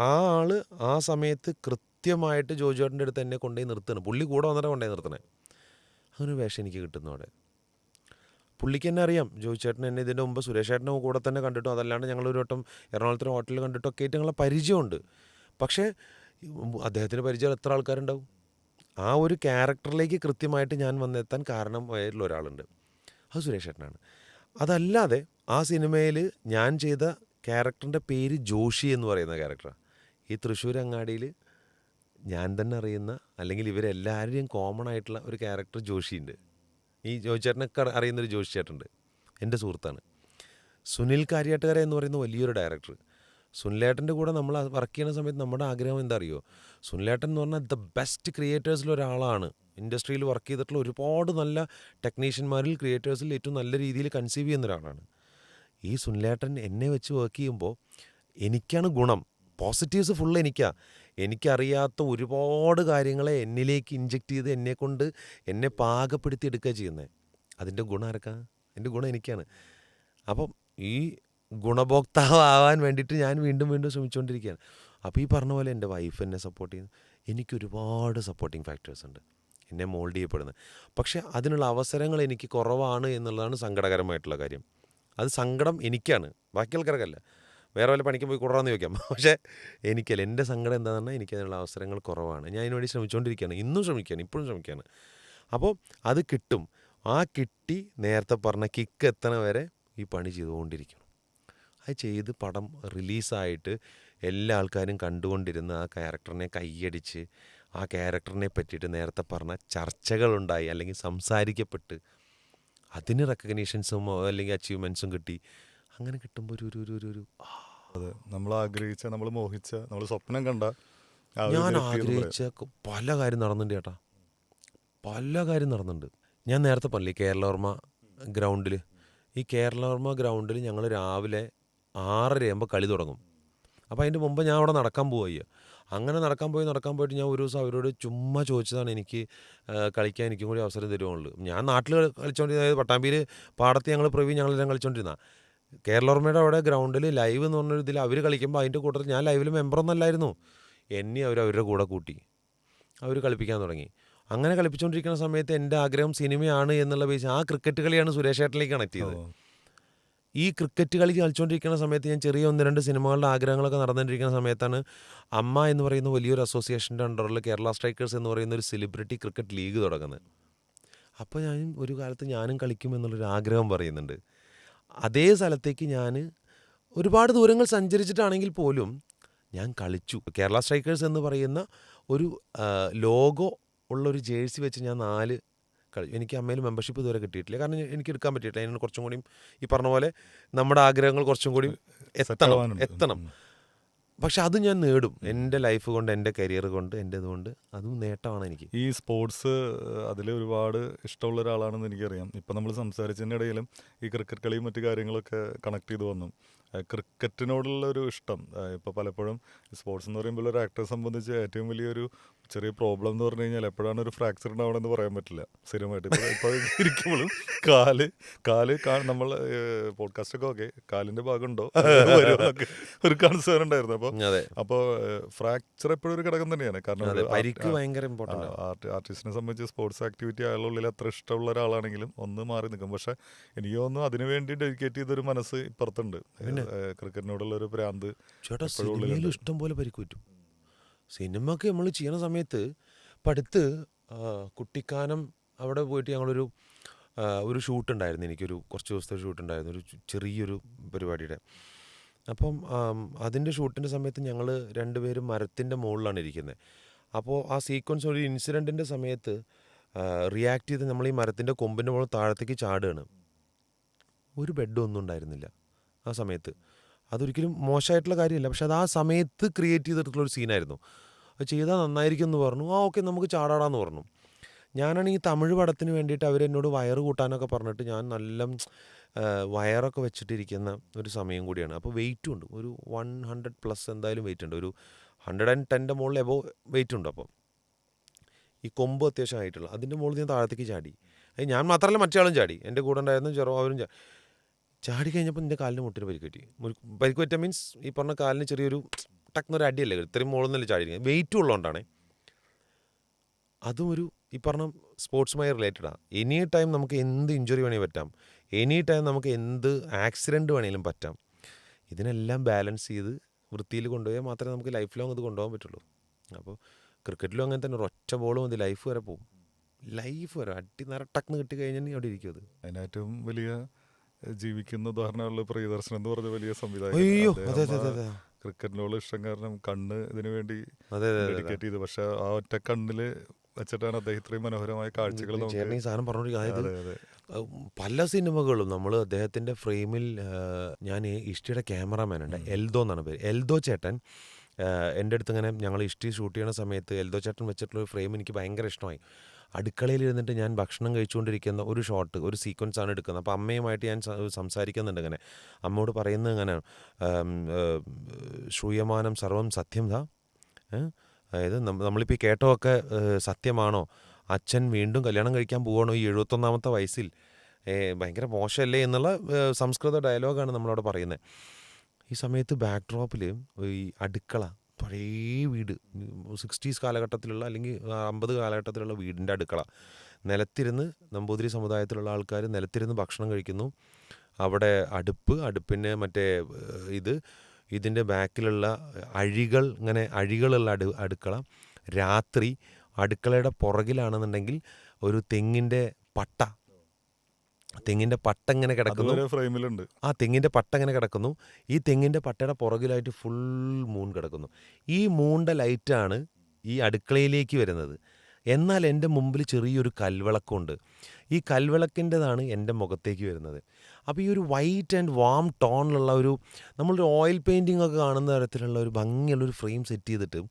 ആ ആൾ ആ സമയത്ത് കൃത്യമായിട്ട് ജോജു ചേട്ടൻ്റെ അടുത്ത് എന്നെ കൊണ്ടുപോയി നിർത്തണം, പുള്ളി കൂടെ വന്നിട്ട് കൊണ്ടുപോയി നിർത്തണേ. അങ്ങനെ ഒരു വേഷം എനിക്ക് കിട്ടുന്നു അവിടെ. പുള്ളിക്ക് എന്നെ അറിയാം, ജോജു ചേട്ടൻ എന്നെ ഇതിൻ്റെ മുമ്പ് സുരേഷ് ഏട്ടൻ്റെ കൂടെ തന്നെ കണ്ടിട്ടും, അതല്ലാണ്ട് ഞങ്ങളൊരു വട്ടം എറണാകുളത്തൊരു ഹോട്ടലിൽ കണ്ടിട്ടൊക്കെ ആയിട്ട് ഞങ്ങളെ പരിചയമുണ്ട്. പക്ഷേ അദ്ദേഹത്തിന് പരിചയം എത്ര ആൾക്കാരുണ്ടാവും? ആ ഒരു ക്യാരക്ടറിലേക്ക് കൃത്യമായിട്ട് ഞാൻ വന്നെത്താൻ കാരണമായിട്ടുള്ള ഒരാളുണ്ട്, അത് സുരേഷ് ഏട്ടനാണ്. അതല്ലാതെ ആ സിനിമയിൽ ഞാൻ ചെയ്ത ക്യാരക്ടറിൻ്റെ പേര് ജോഷി എന്ന് പറയുന്ന ക്യാരക്ടറാണ്. ഈ തൃശ്ശൂർ അങ്ങാടിയിൽ ഞാൻ തന്നെ അറിയുന്ന, അല്ലെങ്കിൽ ഇവരെല്ലാവരെയും കോമൺ ആയിട്ടുള്ള ഒരു ക്യാരക്ടർ ജോഷിയുണ്ട്. ഈ ജോഷി ചേട്ടനൊക്കെ അറിയുന്നൊരു ജോഷി ചേട്ടനുണ്ട്, എൻ്റെ സുഹൃത്താണ്. സുനിൽ കാര്യാട്ടുകര എന്ന് പറയുന്ന വലിയൊരു ഡയറക്ടർ. സുനിലേട്ടൻ്റെ കൂടെ നമ്മൾ വർക്ക് ചെയ്യുന്ന സമയത്ത് നമ്മുടെ ആഗ്രഹം എന്താ അറിയുമോ? സുനിലേട്ടൻ എന്ന് പറഞ്ഞാൽ ദ ബെസ്റ്റ് ക്രിയേറ്റേഴ്സിലൊരാളാണ്. ഇൻഡസ്ട്രിയിൽ വർക്ക് ചെയ്തിട്ടുള്ള ഒരുപാട് നല്ല ടെക്നീഷ്യന്മാരിൽ, ക്രിയേറ്റേഴ്സിൽ ഏറ്റവും നല്ല രീതിയിൽ കൺസീവ് ചെയ്യുന്ന ഒരാളാണ്. ഈ സുനിലേട്ടൻ എന്നെ വെച്ച് വർക്ക് ചെയ്യുമ്പോൾ എനിക്കാണ് ഗുണം, പോസിറ്റീവ്സ് ഫുള്ള് എനിക്കാണ്. എനിക്കറിയാത്ത ഒരുപാട് കാര്യങ്ങളെ എന്നിലേക്ക് ഇൻജെക്റ്റ് ചെയ്ത് എന്നെ പാകപ്പെടുത്തി എടുക്കുക ചെയ്യുന്നത്. അതിൻ്റെ ഗുണം ആർക്കാ? എൻ്റെ ഗുണം എനിക്കാണ്. അപ്പം ഈ ഗുണഭോക്താവാൻ വേണ്ടിയിട്ട് ഞാൻ വീണ്ടും ശ്രമിച്ചുകൊണ്ടിരിക്കുകയാണ്. അപ്പോൾ ഈ പറഞ്ഞ പോലെ എൻ്റെ വൈഫ് എന്നെ സപ്പോർട്ട് ചെയ്യുന്നു. എനിക്കൊരുപാട് സപ്പോർട്ടിങ് ഫാക്ടേഴ്സ് ഉണ്ട് എന്നെ മോൾഡ് ചെയ്യപ്പെടുന്നത്. പക്ഷേ അതിനുള്ള അവസരങ്ങൾ എനിക്ക് കുറവാണ് എന്നുള്ളതാണ് സങ്കടകരമായിട്ടുള്ള കാര്യം. അത് സങ്കടം എനിക്കാണ്, ബാക്കി ആൾക്കാർക്കല്ല. വേറെ വല്ല പണിക്ക് പോയി കൂടാന്ന് ചോദിക്കാം, പക്ഷേ എനിക്കല്ല. എൻ്റെ സങ്കടം എന്താണെന്ന് പറഞ്ഞാൽ എനിക്കതിനുള്ള അവസരങ്ങൾ കുറവാണ്. ഞാൻ അതിനുവേണ്ടി ശ്രമിച്ചുകൊണ്ടിരിക്കുകയാണ്, ഇന്നും ശ്രമിക്കുകയാണ്, ഇപ്പോഴും ശ്രമിക്കുകയാണ്. അപ്പോൾ അത് കിട്ടും. ആ കിട്ടി നേരത്തെ പറഞ്ഞ കിക്ക് എത്തണ വരെ ഈ പണി ചെയ്തുകൊണ്ടിരിക്കണം. അത് ചെയ്ത് പടം റിലീസായിട്ട് എല്ലാ ആൾക്കാരും കണ്ടുകൊണ്ടിരുന്ന ആ ക്യാരക്ടറിനെ കൈയടിച്ച്, ആ ക്യാരക്ടറിനെ പറ്റിയിട്ട് നേരത്തെ പറഞ്ഞ ചർച്ചകളുണ്ടായി, അല്ലെങ്കിൽ സംസാരിക്കപ്പെട്ട് അതിന് റെക്കഗ്നീഷൻസും അല്ലെങ്കിൽ അച്ചീവ്മെൻറ്റ്സും കിട്ടി. അങ്ങനെ കിട്ടുമ്പോൾ ഒരു അതെ, നമ്മൾ ആഗ്രഹിച്ച, നമ്മൾ മോഹിച്ച, നമ്മൾ സ്വപ്നം കണ്ട, ഞാൻ ആഗ്രഹിച്ച പല കാര്യം നടന്നിട്ടുണ്ട് ചേട്ടാ, പല കാര്യം നടന്നിട്ടുണ്ട്. ഞാൻ നേരത്തെ പറഞ്ഞില്ലേ കേരളവർമ്മ ഗ്രൗണ്ടിൽ, ഈ കേരളവർമ്മ ഗ്രൗണ്ടിൽ ഞങ്ങൾ രാവിലെ 6:30 കളി തുടങ്ങും. അപ്പോൾ അതിൻ്റെ മുമ്പ് ഞാൻ അവിടെ നടക്കാൻ പോവുക. അങ്ങനെ നടക്കാൻ പോയിട്ട് ഞാൻ ഒരു ദിവസം അവരോട് ചുമ്മാ ചോദിച്ചതാണ്, എനിക്ക് കളിക്കാൻ എനിക്കും കൂടി അവസരം തരുമുള്ളൂ. ഞാൻ നാട്ടിൽ കളിച്ചുകൊണ്ടിരുന്നത് പട്ടാമ്പിയിൽ പാടത്ത് ഞങ്ങളെല്ലാം കളിച്ചുകൊണ്ടിരുന്ന കേരളവർമ്മയുടെ അവിടെ ഗ്രൗണ്ടിൽ ലൈവ് എന്ന് പറഞ്ഞൊരു ഇതിൽ അവർ കളിക്കുമ്പോൾ അതിൻ്റെ കൂട്ടത്തിൽ ഞാൻ ലൈവിൽ മെമ്പറൊന്നും അല്ലായിരുന്നു. എന്നെ അവരുടെ കൂടെ കൂട്ടി അവർ കളിപ്പിക്കാൻ തുടങ്ങി. അങ്ങനെ കളിപ്പിച്ചുകൊണ്ടിരിക്കുന്ന സമയത്ത് എൻ്റെ ആഗ്രഹം സിനിമയാണ് എന്നുള്ള ബേസ്, ആ ക്രിക്കറ്റ് കളിയാണ് സുരേഷ് ഏട്ടനിലേക്ക് കണക്ട് ചെയ്തത്. ഈ ക്രിക്കറ്റ് കളി കളിച്ചുകൊണ്ടിരിക്കുന്ന സമയത്ത് ഞാൻ ചെറിയ 1-2 സിനിമകളുടെ ആഗ്രഹങ്ങളൊക്കെ നടന്നുകൊണ്ടിരിക്കുന്ന സമയത്താണ് അമ്മ എന്ന് പറയുന്ന വലിയൊരു അസോസിയേഷൻ്റെ അണ്ടറിൽ കേരള സ്ട്രൈക്കേഴ്സ് എന്ന് പറയുന്ന ഒരു സെലിബ്രിറ്റി ക്രിക്കറ്റ് ലീഗ് തുടങ്ങുന്നത്. അപ്പോൾ ഞാൻ ഒരു കാലത്ത് ഞാനും കളിക്കും എന്നുള്ളൊരു ആഗ്രഹം പറയുന്നുണ്ട്. അതേ സ്ഥലത്തേക്ക് ഞാൻ ഒരുപാട് ദൂരങ്ങൾ സഞ്ചരിച്ചിട്ടാണെങ്കിൽ പോലും ഞാൻ കളിച്ചു. കേരള സ്ട്രൈക്കേഴ്സ് എന്ന് പറയുന്ന ഒരു ലോഗോ ഉള്ളൊരു ജേഴ്സി വെച്ച് ഞാൻ 4 എനിക്ക് അമ്മയിൽ മെമ്പർഷിപ്പ് ഇതുവരെ കിട്ടിയിട്ടില്ല. കാരണം എനിക്ക് എടുക്കാൻ പറ്റിയിട്ടില്ല. അതിന് കുറച്ചും കൂടിയും ഈ പറഞ്ഞ പോലെ നമ്മുടെ ആഗ്രഹങ്ങൾ കുറച്ചും കൂടി സെറ്റാവാനുണ്ട്. എത്തണം. പക്ഷെ അത് ഞാൻ നേടും. എൻ്റെ ലൈഫ് കൊണ്ട്, എൻ്റെ കരിയർ കൊണ്ട്, എൻ്റെ ഇതുകൊണ്ട് അതും നേട്ടമാണ് എനിക്ക്. ഈ സ്പോർട്സ് അതിൽ ഒരുപാട് ഇഷ്ടമുള്ള ഒരാളാണെന്ന് എനിക്കറിയാം. ഇപ്പം നമ്മൾ സംസാരിച്ചതിൻ്റെ ഇടയിലും ഈ ക്രിക്കറ്റ് കളിയും മറ്റു കാര്യങ്ങളൊക്കെ കണക്ട് ചെയ്ത് വന്നു. ക്രിക്കറ്റിനോടുള്ള ഒരു ഇഷ്ടം ഇപ്പോൾ പലപ്പോഴും സ്പോർട്സ് എന്ന് പറയുമ്പോൾ ഒരു ആക്ടറെ സംബന്ധിച്ച് ഏറ്റവും വലിയൊരു ചെറിയ പ്രോബ്ലം എന്ന് പറഞ്ഞു കഴിഞ്ഞാൽ എപ്പോഴാണ് ഒരു ഫ്രാക്ചർ ഉണ്ടാവണമെന്ന് പറയാൻ പറ്റില്ല സ്ഥിരമായിട്ട്. ഇപ്പോൾ ഇരിക്കുമ്പോഴും നമ്മൾ പോഡ്കാസ്റ്റൊക്കെ ഓക്കെ കാലിൻ്റെ ഭാഗമുണ്ടോ ഒരു കൺസേൺ ഉണ്ടായിരുന്നു. അപ്പോൾ ഫ്രാക്ചർ എപ്പോഴും ഒരു ഘടകം തന്നെയാണ്. കാരണം പരിക്ക് ഭയങ്കര ഇമ്പോർട്ടൻ്റ്. ആർട്ടിസ്റ്റിനെ സംബന്ധിച്ച് സ്പോർട്സ് ആക്ടിവിറ്റി അയാളുടെ ഉള്ളിൽ അത്ര ഇഷ്ടമുള്ള ഒരാളാണെങ്കിലും ഒന്ന് മാറി നിൽക്കും. പക്ഷെ എനിക്ക് തോന്നുന്നു അതിനുവേണ്ടി ഡെഡിക്കേറ്റ് ചെയ്തൊരു മനസ്സ് ഇപ്പുറത്തുണ്ട്. ക്രിക്കറ്റിനോടുള്ള ഒരു ഭ്രാന്ത് ചേട്ടാ സിനിമയിലും ഇഷ്ടം പോലെ പരിക്ക് പറ്റും. സിനിമക്ക് നമ്മൾ ചെയ്യണ സമയത്ത് ഇപ്പം അടുത്ത് കുട്ടിക്കാനം അവിടെ പോയിട്ട് ഞങ്ങളൊരു ഒരു ഷൂട്ടുണ്ടായിരുന്നു. എനിക്കൊരു കുറച്ച് ദിവസത്തെ ഷൂട്ടുണ്ടായിരുന്നു, ഒരു ചെറിയൊരു പരിപാടിയുടെ. അപ്പം അതിൻ്റെ ഷൂട്ടിൻ്റെ സമയത്ത് ഞങ്ങൾ 2 പേരും മരത്തിൻ്റെ മുകളിലാണ് ഇരിക്കുന്നത്. അപ്പോൾ ആ സീക്വൻസ് ഒരു ഇൻസിഡൻറ്റിൻ്റെ സമയത്ത് റിയാക്ട് ചെയ്ത് നമ്മൾ ഈ മരത്തിൻ്റെ കൊമ്പിൻ്റെ മുകളിൽ താഴത്തേക്ക് ചാടുകയാണ്. ഒരു ബെഡും ഒന്നും ഉണ്ടായിരുന്നില്ല ആ സമയത്ത്. അതൊരിക്കലും മോശമായിട്ടുള്ള കാര്യമല്ല, പക്ഷെ അത് ആ സമയത്ത് ക്രിയേറ്റ് ചെയ്തിട്ടുള്ളൊരു സീനായിരുന്നു. അത് ചെയ്താൽ നന്നായിരിക്കും എന്ന് പറഞ്ഞു. ഓക്കെ നമുക്ക് ചാടാടാന്ന് പറഞ്ഞു. ഞാനാണെങ്കിൽ തമിഴ് പടത്തിന് വേണ്ടിയിട്ട് അവരെന്നോട് വയറ് കൂട്ടാനൊക്കെ പറഞ്ഞിട്ട് ഞാൻ നല്ല വയറൊക്കെ വെച്ചിട്ടിരിക്കുന്ന ഒരു സമയം കൂടിയാണ്. അപ്പോൾ വെയിറ്റും ഉണ്ട്, ഒരു 100+ എന്തായാലും വെയിറ്റ് ഉണ്ട്, ഒരു 110ൻ്റെ മുകളിൽ എബോവ് വെയിറ്റ് ഉണ്ട്. അപ്പം ഈ കൊമ്പ് അത്യാവശ്യം ആയിട്ടുള്ള അതിൻ്റെ മുകളിൽ ഞാൻ താഴത്തേക്ക് ചാടി. ഞാൻ മാത്രമല്ല മറ്റേ ആളും ചാടി, എൻ്റെ കൂടെ ഉണ്ടായിരുന്ന അവരും ചാടി കഴിഞ്ഞപ്പോൾ എൻ്റെ കാലിന് മുട്ടിന് പരിക്ക് പറ്റി. പരിക്ക് പറ്റുക മീൻസ് ഈ പറഞ്ഞ കാലിന് ചെറിയൊരു ടക്കുന്നൊരു അടിയല്ലേ, ഇത്രയും മുകളിൽ നിന്നല്ലേ ചാടിയിരിക്കുന്നത്, വെയിറ്റും ഉള്ളതുകൊണ്ടാണ്. അതും ഒരു ഈ പറഞ്ഞ സ്പോർട്സുമായി റിലേറ്റഡാണ്. എനി ടൈം നമുക്ക് എന്ത് ഇഞ്ചുറി വേണമെങ്കിൽ പറ്റാം, എനി ടൈം നമുക്ക് എന്ത് ആക്സിഡൻറ്റ് വേണമെങ്കിലും പറ്റാം. ഇതിനെല്ലാം ബാലൻസ് ചെയ്ത് വൃത്തിയിൽ കൊണ്ടുപോയാൽ മാത്രമേ നമുക്ക് ലൈഫ് ലോങ് ഇത് കൊണ്ടുപോകാൻ പറ്റുള്ളൂ. അപ്പോൾ ക്രിക്കറ്റിലും അങ്ങനെ തന്നെ, ഒരൊറ്റ ബോൾ മതി ലൈഫ് വരെ പോകും. ലൈഫ് വരെ അടി നിറട്ടക്ന്ന് കിട്ടി കഴിഞ്ഞാൽ അവിടെ ഇരിക്കും. അത് അതിനേറ്റവും വലിയ ജീവിക്കുന്ന ഉദാഹരണമുള്ള പ്രിയദർശൻ എന്ന് പറഞ്ഞ വലിയ സംവിധായകൻ. ക്രിക്കറ്റിനോട് ഇഷ്ടം കാരണം കണ്ണ് ഇതിനു വേണ്ടി ഡെഡിക്കേറ്റ് ചെയ്തു. പക്ഷെ ആ ഒറ്റ കണ്ണില് വെച്ചിട്ടാണ് അദ്ദേഹം ഇത്രയും മനോഹരമായ കാഴ്ചകൾ സാധനം പറഞ്ഞോണ്ടിരിക്കുന്നത്. പല സിനിമകളും നമ്മൾ അദ്ദേഹത്തിന്റെ ഫ്രെയിമിൽ, ഞാൻ ഇഷ്ടിയുടെ ക്യാമറാമാൻ ഉണ്ട്, എൽദോ എന്നാണ് പേര്, എൽദോ ചേട്ടൻ എൻ്റെ അടുത്ത് ഇങ്ങനെ ഞങ്ങൾ ഇഷ്ടി ഷൂട്ട് ചെയ്യുന്ന സമയത്ത് എൽദോ ചേട്ടൻ വെച്ചിട്ടുള്ള ഒരു ഫ്രെയിം എനിക്ക് ഭയങ്കര ഇഷ്ടമായി. അടുക്കളയിൽ ഇരുന്നിട്ട് ഞാൻ ഭക്ഷണം കഴിച്ചുകൊണ്ടിരിക്കുന്ന ഒരു ഷോട്ട്, ഒരു സീക്വൻസാണ് എടുക്കുന്നത്. അപ്പോൾ അമ്മയുമായിട്ട് ഞാൻ സംസാരിക്കുന്നുണ്ട്. ഇങ്ങനെ അമ്മയോട് പറയുന്നത് ഇങ്ങനെ, ശ്രൂയമാനം സർവം സത്യം ദാ, അതായത് നമ്മളിപ്പോൾ ഈ കേട്ടതൊക്കെ സത്യമാണോ, അച്ഛൻ വീണ്ടും കല്യാണം കഴിക്കാൻ പോവാണോ ഈ 71ാമത്തെ വയസ്സിൽ, ഭയങ്കര മോശമല്ലേ എന്നുള്ള സംസ്കൃത ഡയലോഗാണ് നമ്മളവിടെ പറയുന്നത്. ഈ സമയത്ത് ബാക്ക് ഡ്രോപ്പിൽ ഈ അടുക്കള, പഴയ വീട്, 60s കാലഘട്ടത്തിലുള്ള അല്ലെങ്കിൽ 50 കാലഘട്ടത്തിലുള്ള വീടിൻ്റെ അടുക്കള, നിലത്തിരുന്ന് നമ്പൂതിരി സമുദായത്തിലുള്ള ആൾക്കാർ നിലത്തിരുന്ന് ഭക്ഷണം കഴിക്കുന്നു. അവിടെ അടുപ്പിന് മറ്റേ ഇതിൻ്റെ ബാക്കിലുള്ള അഴികൾ, ഇങ്ങനെ അഴികളുള്ള അടുക്കള. രാത്രി അടുക്കളയുടെ പുറകിലാണെന്നുണ്ടെങ്കിൽ ഒരു തെങ്ങിൻ്റെ പട്ട ഇങ്ങനെ കിടക്കുന്നു. ആ തെങ്ങിൻ്റെ പട്ട ഇങ്ങനെ കിടക്കുന്നു. ഈ തെങ്ങിൻ്റെ പട്ടയുടെ പുറകിലായിട്ട് ഫുൾ മൂൺ കിടക്കുന്നു. ഈ മൂണിൻ്റെ ലൈറ്റാണ് ഈ അടുക്കളയിലേക്ക് വരുന്നത്. എന്നാൽ എൻ്റെ മുമ്പിൽ ചെറിയൊരു കൽവിളക്കുണ്ട്. ഈ കൽവിളക്കിൻ്റെതാണ് എൻ്റെ മുഖത്തേക്ക് വരുന്നത്. അപ്പോൾ ഈ ഒരു വൈറ്റ് ആൻഡ് വാം ടോണിലുള്ള നമ്മളൊരു ഓയിൽ പെയിൻറ്റിംഗ് ഒക്കെ കാണുന്ന തരത്തിലുള്ള ഒരു ഭംഗിയുള്ളൊരു ഫ്രെയിം സെറ്റ് ചെയ്തിട്ട്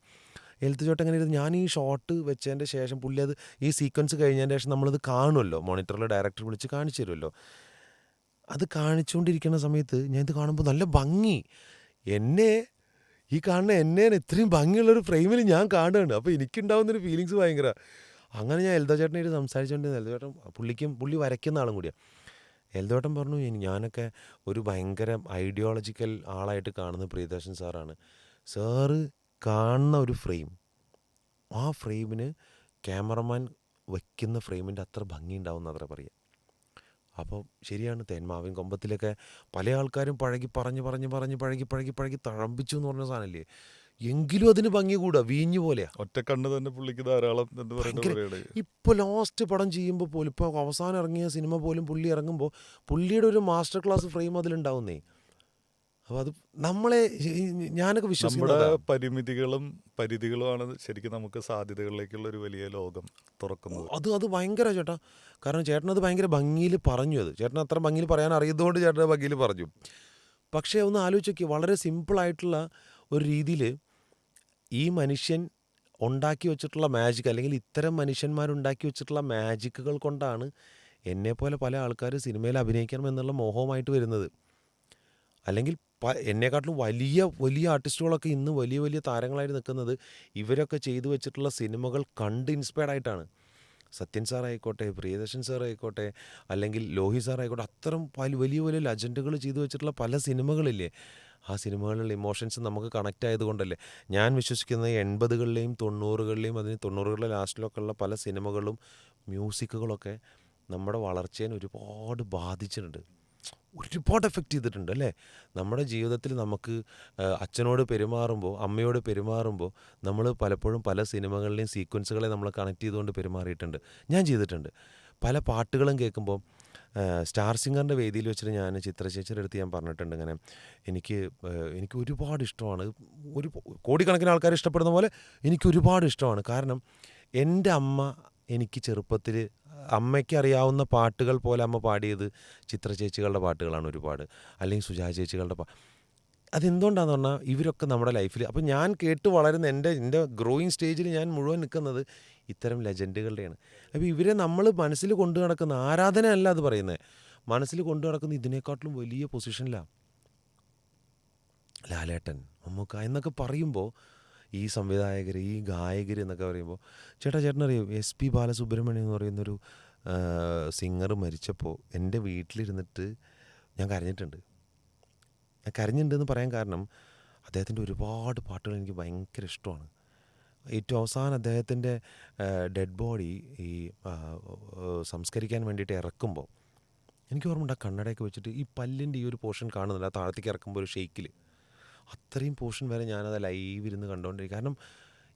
എൽത്ത് ചോട്ട് എങ്ങനെ ഇരുന്ന് ഞാൻ ഈ ഷോട്ട് വെച്ചതിൻ്റെ ശേഷം പുള്ളി അത് ഈ സീക്വൻസ് കഴിഞ്ഞതിൻ്റെ ശേഷം നമ്മളത് കാണുമല്ലോ, മോണിറ്ററിൽ ഡയറക്ടർ വിളിച്ച് കാണിച്ചു തരുമല്ലോ. അത് കാണിച്ചുകൊണ്ടിരിക്കുന്ന സമയത്ത് ഞാൻ ഇത് കാണുമ്പോൾ നല്ല ഭംഗി, ഈ കാണുന്ന എന്നെ ഇത്രയും ഭംഗിയുള്ളൊരു ഫ്രെയിമിൽ ഞാൻ കാണുകയാണ്. അപ്പോൾ എനിക്കുണ്ടാകുന്നൊരു ഫീലിങ്സ് ഭയങ്കര. അങ്ങനെ ഞാൻ എൽദോ ചേട്ടനായിട്ട് സംസാരിച്ചുകൊണ്ടിരുന്നത്. എൽദോ ചേട്ടൻ പുള്ളി വരയ്ക്കുന്ന ആളും കൂടിയാണ്. എൽദോ ചേട്ടൻ പറഞ്ഞു, ഞാനൊക്കെ ഒരു ഭയങ്കര ഐഡിയോളജിക്കൽ ആളായിട്ട് കാണുന്ന പ്രിയദർശൻ സാറാണ്. സാറ് കാണുന്ന ഒരു ഫ്രെയിം, ആ ഫ്രെയിമിന് ക്യാമറമാൻ വയ്ക്കുന്ന ഫ്രെയിമിൻ്റെ അത്ര ഭംഗി ഉണ്ടാവും എന്നത്ര പറയുക. അപ്പോൾ ശരിയാണ്, തേന്മാവിൻ കൊമ്പത്തിലൊക്കെ പല ആൾക്കാരും പഴകി പഴകി തഴമ്പിച്ചു എന്ന് പറഞ്ഞ സാധനമില്ലേ, എങ്കിലും അതിന് ഭംഗി കൂടാ, വീഞ്ഞു പോലെയാ. ഒറ്റ കണ്ണ് തന്നെ പുള്ളിക്ക് ധാരാളം എന്ന് പറയുന്ന ഭയങ്കര പരിപാടി. ഇപ്പോൾ ലാസ്റ്റ് പടം ചെയ്യുമ്പോൾ പോലും, ഇപ്പോൾ അവസാനം ഇറങ്ങിയ സിനിമ പോലും പുള്ളി ഇറങ്ങുമ്പോൾ പുള്ളിയുടെ ഒരു മാസ്റ്റർ ക്ലാസ് ഫ്രെയിം അതിലുണ്ടാവുന്നേ. അപ്പോൾ അത് നമ്മളെ ഞാനൊക്കെ നമ്മുടെ വിശ്വസിക്കുന്നത് പരിമിതികളും പരിധികളുമാണ് ശരിക്കും നമുക്ക് സാധ്യതകളിലേക്കുള്ള ഒരു വലിയ ലോകം തുറക്കുന്നത്. അത് ഭയങ്കര ചേട്ടാ. കാരണം ചേട്ടനത് ഭയങ്കര ഭംഗിയിൽ പറഞ്ഞു. അത് ചേട്ടൻ അത്ര ഭംഗിയിൽ പറയാൻ അറിയുന്നതുകൊണ്ട് ചേട്ടൻ ഭംഗിയിൽ പറഞ്ഞു. പക്ഷേ ഒന്ന് ആലോചിച്ച് നോക്കി, വളരെ സിമ്പിളായിട്ടുള്ള ഒരു രീതിയിൽ ഈ മനുഷ്യൻ ഉണ്ടാക്കി വെച്ചിട്ടുള്ള മാജിക്, അല്ലെങ്കിൽ ഇത്തരം മനുഷ്യന്മാരുണ്ടാക്കി വെച്ചിട്ടുള്ള മാജിക്കുകൾ കൊണ്ടാണ് എന്നെപ്പോലെ പല ആൾക്കാർ സിനിമയിൽ അഭിനയിക്കണം എന്നുള്ള മോഹവുമായിട്ട് വരുന്നത്. അല്ലെങ്കിൽ എന്നെക്കാട്ടിലും വലിയ വലിയ ആർട്ടിസ്റ്റുകളൊക്കെ ഇന്ന് വലിയ വലിയ താരങ്ങളായിട്ട് നിൽക്കുന്നത് ഇവരൊക്കെ ചെയ്തു വെച്ചിട്ടുള്ള സിനിമകൾ കണ്ട് ഇൻസ്പയർഡ് ആയിട്ടാണ്. സത്യൻ സാർ ആയിക്കോട്ടെ, പ്രിയദർശൻ സാർ ആയിക്കോട്ടെ, അല്ലെങ്കിൽ ലോഹി സാർ ആയിക്കോട്ടെ, അത്തരം വലിയ വലിയ ലെജൻഡുകൾ ചെയ്തു വെച്ചിട്ടുള്ള പല സിനിമകളില്ലേ, ആ സിനിമകളിലുള്ള ഇമോഷൻസ് നമുക്ക് കണക്റ്റ് ആയതുകൊണ്ടല്ലേ. ഞാൻ വിശ്വസിക്കുന്നത് 80കളിലെയും 90കളിലെയും അതിന് 90കളുടെ ലാസ്റ്റിലൊക്കെ ഉള്ള പല സിനിമകളും മ്യൂസിക്കുകളൊക്കെ നമ്മുടെ വളർച്ചയെ ഒരുപാട് ബാധിച്ചിട്ടുണ്ട്, ഒരുപാട് എഫക്റ്റ് ചെയ്തിട്ടുണ്ട് അല്ലേ. നമ്മുടെ ജീവിതത്തിൽ നമുക്ക് അച്ഛനോട് പെരുമാറുമ്പോൾ, അമ്മയോട് പെരുമാറുമ്പോൾ നമ്മൾ പലപ്പോഴും പല സിനിമകളിലെയും സീക്വൻസുകളെ നമ്മൾ കണക്ട് ചെയ്തുകൊണ്ട് പെരുമാറിയിട്ടുണ്ട്. ഞാൻ ചെയ്തിട്ടുണ്ട്. പല പാട്ടുകളും കേൾക്കുമ്പോൾ സ്റ്റാർ സിംഗറിൻ്റെ വേദിയിൽ വെച്ചിട്ട് ഞാൻ ചിത്ര ചേച്ചിയുടെ അടുത്ത് ഞാൻ പറഞ്ഞിട്ടുണ്ട്, ഇങ്ങനെ എനിക്ക് ഒരുപാട് ഇഷ്ടമാണ്, ഒരു കോടിക്കണക്കിന് ആൾക്കാർ ഇഷ്ടപ്പെടുന്ന പോലെ എനിക്ക് ഒരുപാട് ഇഷ്ടമാണ്. കാരണം എൻ്റെ അമ്മ എനിക്ക് ചെറുപ്പത്തിൽ അമ്മയ്ക്ക് അറിയാവുന്ന പാട്ടുകൾ പോലെ അമ്മ പാടിയത് ചിത്ര ചേച്ചികളുടെ പാട്ടുകളാണ് ഒരുപാട്, അല്ലെങ്കിൽ സുജാ ചേച്ചികളുടെ അതെന്തുകൊണ്ടാണെന്ന് പറഞ്ഞാൽ ഇവരൊക്കെ നമ്മുടെ ലൈഫിൽ, അപ്പോൾ ഞാൻ കേട്ട് വളരുന്ന എൻ്റെ ഗ്രോയിങ് സ്റ്റേജിൽ ഞാൻ മുഴുവൻ നിൽക്കുന്നത് ഇത്തരം ലെജൻഡുകളുടെയാണ്. അപ്പോൾ ഇവരെ നമ്മൾ മനസ്സിൽ കൊണ്ടു നടക്കുന്ന, ആരാധനയല്ല അത് പറയുന്നത്, മനസ്സിൽ കൊണ്ടു നടക്കുന്ന ഇതിനേക്കാട്ടിലും വലിയ പൊസിഷനിലാണ് ലാലേട്ടൻ, മമ്മൂക്ക എന്നൊക്കെ പറയുമ്പോൾ, ഈ സംവിധായകർ, ഈ ഗായകർ എന്നൊക്കെ പറയുമ്പോൾ, ചേട്ടനറിയോ SP ബാലസുബ്രഹ്മണ്യം എന്ന് പറയുന്നൊരു സിംഗർ മരിച്ചപ്പോൾ എൻ്റെ വീട്ടിലിരുന്നിട്ട് ഞാൻ കരഞ്ഞിട്ടുണ്ട്. കരഞ്ഞിട്ടുണ്ടെന്ന് പറയാൻ കാരണം അദ്ദേഹത്തിൻ്റെ ഒരുപാട് പാട്ടുകൾ എനിക്ക് ഭയങ്കര ഇഷ്ടമാണ്. ഏറ്റവും അവസാനം അദ്ദേഹത്തിൻ്റെ ഡെഡ് ബോഡി ഈ സംസ്കരിക്കാൻ വേണ്ടിയിട്ട് ഇറക്കുമ്പോൾ എനിക്ക് ഓർമ്മയുണ്ട്, ആ കണ്ണടയൊക്കെ വെച്ചിട്ട് ഈ പല്ലിൻ്റെ ഈ ഒരു പോർഷൻ കാണുന്നില്ല, താഴത്തേക്ക് ഇറക്കുമ്പോൾ ഒരു ഷെയ്ക്കിൽ, അത്രയും പോർഷൻ വരെ ഞാനത് ലൈവ് ഇരുന്ന് കണ്ടുകൊണ്ടിരിക്കും. കാരണം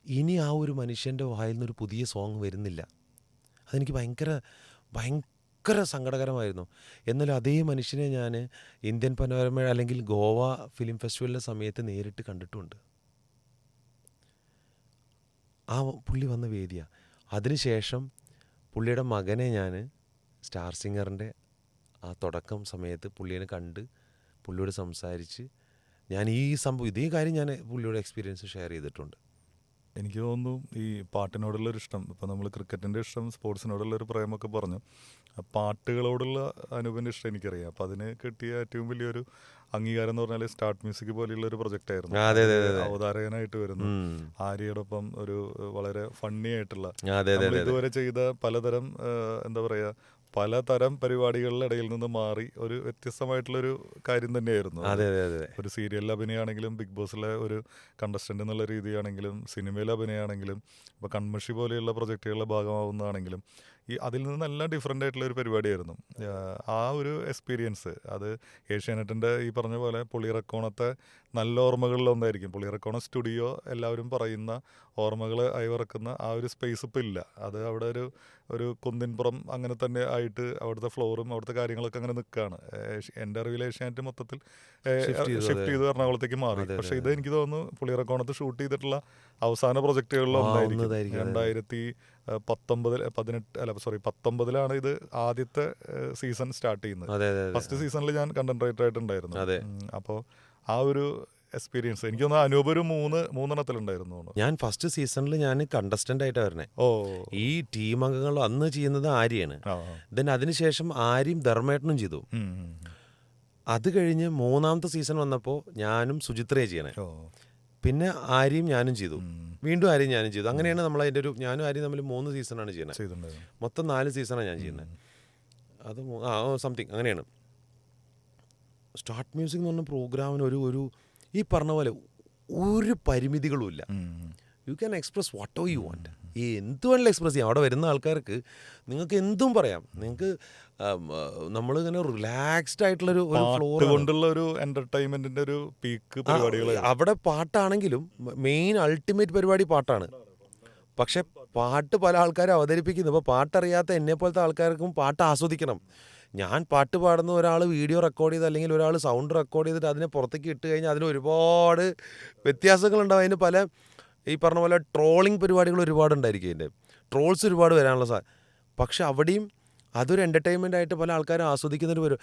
ഇനി ആ ഒരു മനുഷ്യൻ്റെ വായിൽ നിന്നൊരു പുതിയ സോങ് വരുന്നില്ല. അതെനിക്ക് ഭയങ്കര സങ്കടകരമായിരുന്നു. എന്നാലും അതേ മനുഷ്യനെ ഞാൻ ഇന്ത്യൻ പനോരമ അല്ലെങ്കിൽ ഗോവ ഫിലിം ഫെസ്റ്റിവലിൻ്റെ സമയത്ത് നേരിട്ട് കണ്ടിട്ടുമുണ്ട്. ആ പുള്ളി വന്ന വേദിയാണ്. അതിനുശേഷം പുള്ളിയുടെ മകനെ ഞാൻ സ്റ്റാർ സിംഗറിൻ്റെ ആ തുടക്കം സമയത്ത് പുള്ളിയെ കണ്ട് പുള്ളിയോട് സംസാരിച്ച് ഞാൻ ഇതേ കാര്യം ഞാൻ പുള്ളിയോട് എക്സ്പീരിയൻസ് ഷെയർ ചെയ്തിട്ടുണ്ട്. എനിക്ക് തോന്നുന്നു ഈ പാട്ടിനോടുള്ളൊരു ഇഷ്ടം, ഇപ്പോൾ നമ്മൾ ക്രിക്കറ്റിൻ്റെ ഇഷ്ടം, സ്പോർട്സിനോടുള്ളൊരു പ്രേമൊക്കെ പറഞ്ഞു, പാട്ടുകളോടുള്ള അനുപൻ്റെ ഇഷ്ടം എനിക്കറിയാം. അപ്പോൾ അതിന് കിട്ടിയ ഏറ്റവും വലിയൊരു അംഗീകാരം എന്ന് പറഞ്ഞാൽ സ്റ്റാർട്ട് മ്യൂസിക് പോലെയുള്ള ഒരു പ്രൊജക്റ്റ് ആയിരുന്നു. അവതാരകനായിട്ട് വരുന്നു, ആര്യയോടൊപ്പം ഒരു വളരെ ഫണ്ണി ആയിട്ടുള്ള, ഇതുവരെ ചെയ്ത പലതരം എന്താ പറയുക, പലതരം പരിപാടികളുടെ ഇടയിൽ നിന്ന് മാറി ഒരു വ്യത്യസ്തമായിട്ടുള്ളൊരു കാര്യം തന്നെയായിരുന്നു. ഒരു സീരിയലിൽ അഭിനയമാണെങ്കിലും, ബിഗ് ബോസിലെ ഒരു കണ്ടസ്റ്റൻ്റ് എന്നുള്ള രീതിയാണെങ്കിലും, സിനിമയിലെ അഭിനയമാണെങ്കിലും, ഇപ്പോൾ കൺമഷി പോലെയുള്ള പ്രൊജക്റ്റുകളുടെ ഭാഗമാവുന്നതാണെങ്കിലും, അതിൽ നിന്നെല്ലാം ഡിഫറെൻ്റ് ആയിട്ടുള്ള ഒരു പരിപാടിയായിരുന്നു. ആ ഒരു എക്സ്പീരിയൻസ് അത് ഏഷ്യാനെറ്റിൻ്റെ ഈ പറഞ്ഞ പോലെ പുളിയിറക്കോണത്തെ നല്ല ഓർമ്മകളിലൊന്നായിരിക്കും. പുളിയിറക്കോണം സ്റ്റുഡിയോ എല്ലാവരും പറയുന്ന ഓർമ്മകൾ അയവിറക്കുന്ന ആ ഒരു സ്പേസ് ഇപ്പോൾ ഇല്ല. അത് അവിടെ ഒരു കുന്നിൻപുറം അങ്ങനെ തന്നെ ആയിട്ട് അവിടുത്തെ ഫ്ലോറും അവിടുത്തെ കാര്യങ്ങളൊക്കെ അങ്ങനെ നിൽക്കുകയാണ്. എൻ്റെ അറിവിൽ ഏഷ്യാനെറ്റ് മൊത്തത്തിൽ ഷിഫ്റ്റ് ചെയ്ത് എറണാകുളത്തേക്ക് മാറി. പക്ഷേ ഇത് എനിക്ക് തോന്നുന്നു പുളിയിറക്കോണത്ത് ഷൂട്ട് ചെയ്തിട്ടുള്ള അവസാന പ്രൊജക്റ്റുകളിലൊന്നായിരിക്കും. 2019 ഇത് ആദ്യത്തെ സീസൺ സ്റ്റാർട്ട് ചെയ്യുന്നത്. ഫസ്റ്റ് സീസണിൽ ഞാൻ കണ്ടന്റ് റൈറ്റർ ആയിട്ടുണ്ടായിരുന്നു. അപ്പോൾ ആ ഒരു എക്സ്പീരിയൻസ് എനിക്ക് തോന്നുന്നു അനൂപ് ഒരു മൂന്നെണ്ണത്തിലുണ്ടായിരുന്നു. ഞാൻ ഫസ്റ്റ് സീസണിൽ ഞാൻ കണ്ടസ്റ്റന്റ് ആയിട്ടാണ് വരണേ. ഈ ടീം അംഗങ്ങൾ അന്ന് ചെയ്യുന്നത് ആര്യയാണ്. ദെൻ അതിനുശേഷം ആര്യയും ധർമ്മേട്ടനും ചെയ്തു. അത് കഴിഞ്ഞ് മൂന്നാമത്തെ സീസൺ വന്നപ്പോൾ ഞാനും സുചിത്രയെ ചെയ്യണേ. പിന്നെ ആര്യയും ഞാനും ചെയ്തു, വീണ്ടും ആര്യയും ഞാനും ചെയ്തു. അങ്ങനെയാണ് നമ്മൾ അതിൻ്റെ ഞാനും ആര്യയും തമ്മിൽ 3 സീസണാണ് ചെയ്യുന്നത്. മൊത്തം 4 സീസണാണ് ഞാൻ ചെയ്യുന്നത്. അത് സംതിങ് അങ്ങനെയാണ്. സ്റ്റാർട്ട് മ്യൂസിക് എന്ന് പറഞ്ഞ പ്രോഗ്രാമിന് ഒരു ഈ പറഞ്ഞ പോലെ ഒരു പരിമിതികളും ഇല്ല. You can express what ever you want. ഈ എന്ത് വേണമെങ്കിലും എക്സ്പ്രസ് ചെയ്യാം. അവിടെ വരുന്ന ആൾക്കാർക്ക് നിങ്ങൾക്ക് എന്തും പറയാം. നിങ്ങൾക്ക് നമ്മളിങ്ങനെ റിലാക്സ്ഡ് ആയിട്ടുള്ളൊരു പാട്ട് ഫ്ലോറാണ്. കൊണ്ടുള്ള ഒരു എന്റർടൈൻമെന്റിന്റെ ഒരു പീക്ക് പരിപാടികളായിരുന്നു. അവിടെ പാട്ടാണെങ്കിലും മെയിൻ അൾട്ടിമേറ്റ് പരിപാടി പാട്ടാണ്. പക്ഷെ പാട്ട് പല ആൾക്കാരും അവതരിപ്പിക്കുന്നു. ഇപ്പോൾ പാട്ടറിയാത്ത എന്നെപ്പോലത്തെ ആൾക്കാർക്കും പാട്ട് ആസ്വദിക്കണം. ഞാൻ പാട്ട് പാടുന്ന ഒരാൾ വീഡിയോ റെക്കോർഡ് ചെയ്ത് അല്ലെങ്കിൽ ഒരാൾ സൗണ്ട് റെക്കോർഡ് ചെയ്തിട്ട് അതിനെ പുറത്തേക്ക് ഇട്ട് കഴിഞ്ഞാൽ അതിന് ഒരുപാട് വ്യത്യാസങ്ങളുണ്ടാവും. അതിന് പല ഈ പറഞ്ഞ പോലെ ട്രോളിങ് പരിപാടികൾ ഒരുപാടുണ്ടായിരിക്കും. ഇതിൻ്റെ ട്രോൾസ് ഒരുപാട് വരാനുള്ള പക്ഷെ അവിടെയും അതൊരു എൻ്റർടൈൻമെൻ്റ് ആയിട്ട് പല ആൾക്കാരും ആസ്വദിക്കുന്നൊരു വരും.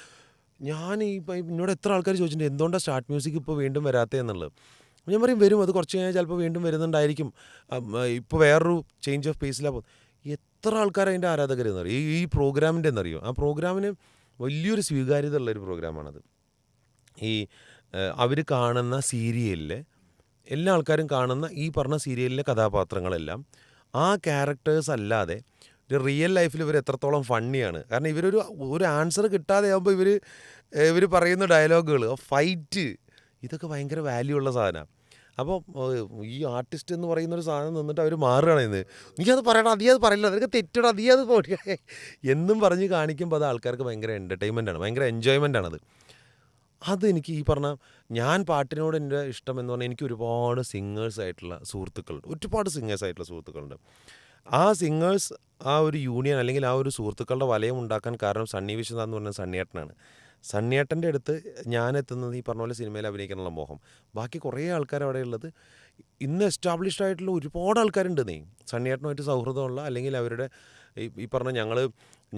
ഞാൻ എന്നോട് എത്ര ആൾക്കാർ ചോദിച്ചിട്ടുണ്ട് എന്തുകൊണ്ടാണ് സ്റ്റാർട്ട് മ്യൂസിക് ഇപ്പോൾ വീണ്ടും വരാത്തതെന്നുള്ളത്. ഞാൻ പറയും വരും, അത് കുറച്ച് കഴിഞ്ഞാൽ ചിലപ്പോൾ വീണ്ടും വരുന്നുണ്ടായിരിക്കും. ഇപ്പോൾ വേറൊരു ചേഞ്ച് ഓഫ് പേസിലാണ് പോകുന്നത്. എത്ര ആൾക്കാർ അതിൻ്റെ ആരാധകരെന്ന് അറിയും ഈ പ്രോഗ്രാമിൻ്റെ എന്നറിയോ. ആ പ്രോഗ്രാമിന് വലിയൊരു സ്വീകാര്യത ഉള്ളൊരു പ്രോഗ്രാമാണത്. ഈ അവർ കാണുന്ന സീരിയലിലെ എല്ലാ ആൾക്കാരും കാണുന്ന ഈ പറഞ്ഞ സീരിയലിലെ കഥാപാത്രങ്ങളെല്ലാം ആ ക്യാരക്ടേഴ്സ് അല്ലാതെ റിയൽ ലൈഫിൽ ഇവർ എത്രത്തോളം ഫണ്ണിയാണ്. കാരണം ഒരു ആൻസർ കിട്ടാതെ ആകുമ്പോൾ ഇവർ പറയുന്ന ഡയലോഗുകൾ, ഫൈറ്റ്, ഇതൊക്കെ ഭയങ്കര വാല്യൂ ഉള്ള സാധനമാണ്. അപ്പോൾ ഈ ആർട്ടിസ്റ്റ് എന്ന് പറയുന്നൊരു സാധനം നിന്നിട്ട് അവർ മാറുകയാണ് ഇന്ന്. നീ അത് പറയണം, അതീ അത് പറയില്ല, നിനക്ക് തെറ്റണം, അതീ അത് പോട്ടെ എന്നും പറഞ്ഞ് കാണിക്കുമ്പോൾ അത് ആൾക്കാർക്ക് ഭയങ്കര എൻ്റർടൈൻമെൻറ്റാണ്, ഭയങ്കര എൻജോയ്മെൻറ്റാണത്. അതെനിക്ക് ഈ പറഞ്ഞ ഞാൻ പാട്ടിനോട് എൻ്റെ ഇഷ്ടം എന്ന് പറഞ്ഞാൽ എനിക്ക് ഒരുപാട് സിംഗേഴ്സായിട്ടുള്ള സുഹൃത്തുക്കളുണ്ട്, ഒരുപാട് സിംഗേഴ്സായിട്ടുള്ള സുഹൃത്തുക്കളുണ്ട്. ആ സിംഗേഴ്സ് ആ ഒരു യൂണിയൻ അല്ലെങ്കിൽ ആ ഒരു സുഹൃത്തുക്കളുടെ വലയം ഉണ്ടാക്കാൻ കാരണം സണ്ണി വിശ്വനാഥ് എന്ന് പറഞ്ഞ സണ്ണിയേട്ടനാണ്. സണ്ണിയേട്ടൻ്റെ അടുത്ത് ഞാനെത്തുന്നത് ഈ പറഞ്ഞ പോലെ സിനിമയിൽ അഭിനയിക്കാനുള്ള മോഹം. ബാക്കി കുറേ ആൾക്കാർ അവിടെ ഉള്ളത് ഇന്ന് എസ്റ്റാബ്ലിഷ്ഡ് ആയിട്ടുള്ള ഒരുപാട് ആൾക്കാരുണ്ട്. സണ്ണിയേട്ടനുമായിട്ട് സൗഹൃദമുള്ള അല്ലെങ്കിൽ അവരുടെ ഈ പറഞ്ഞ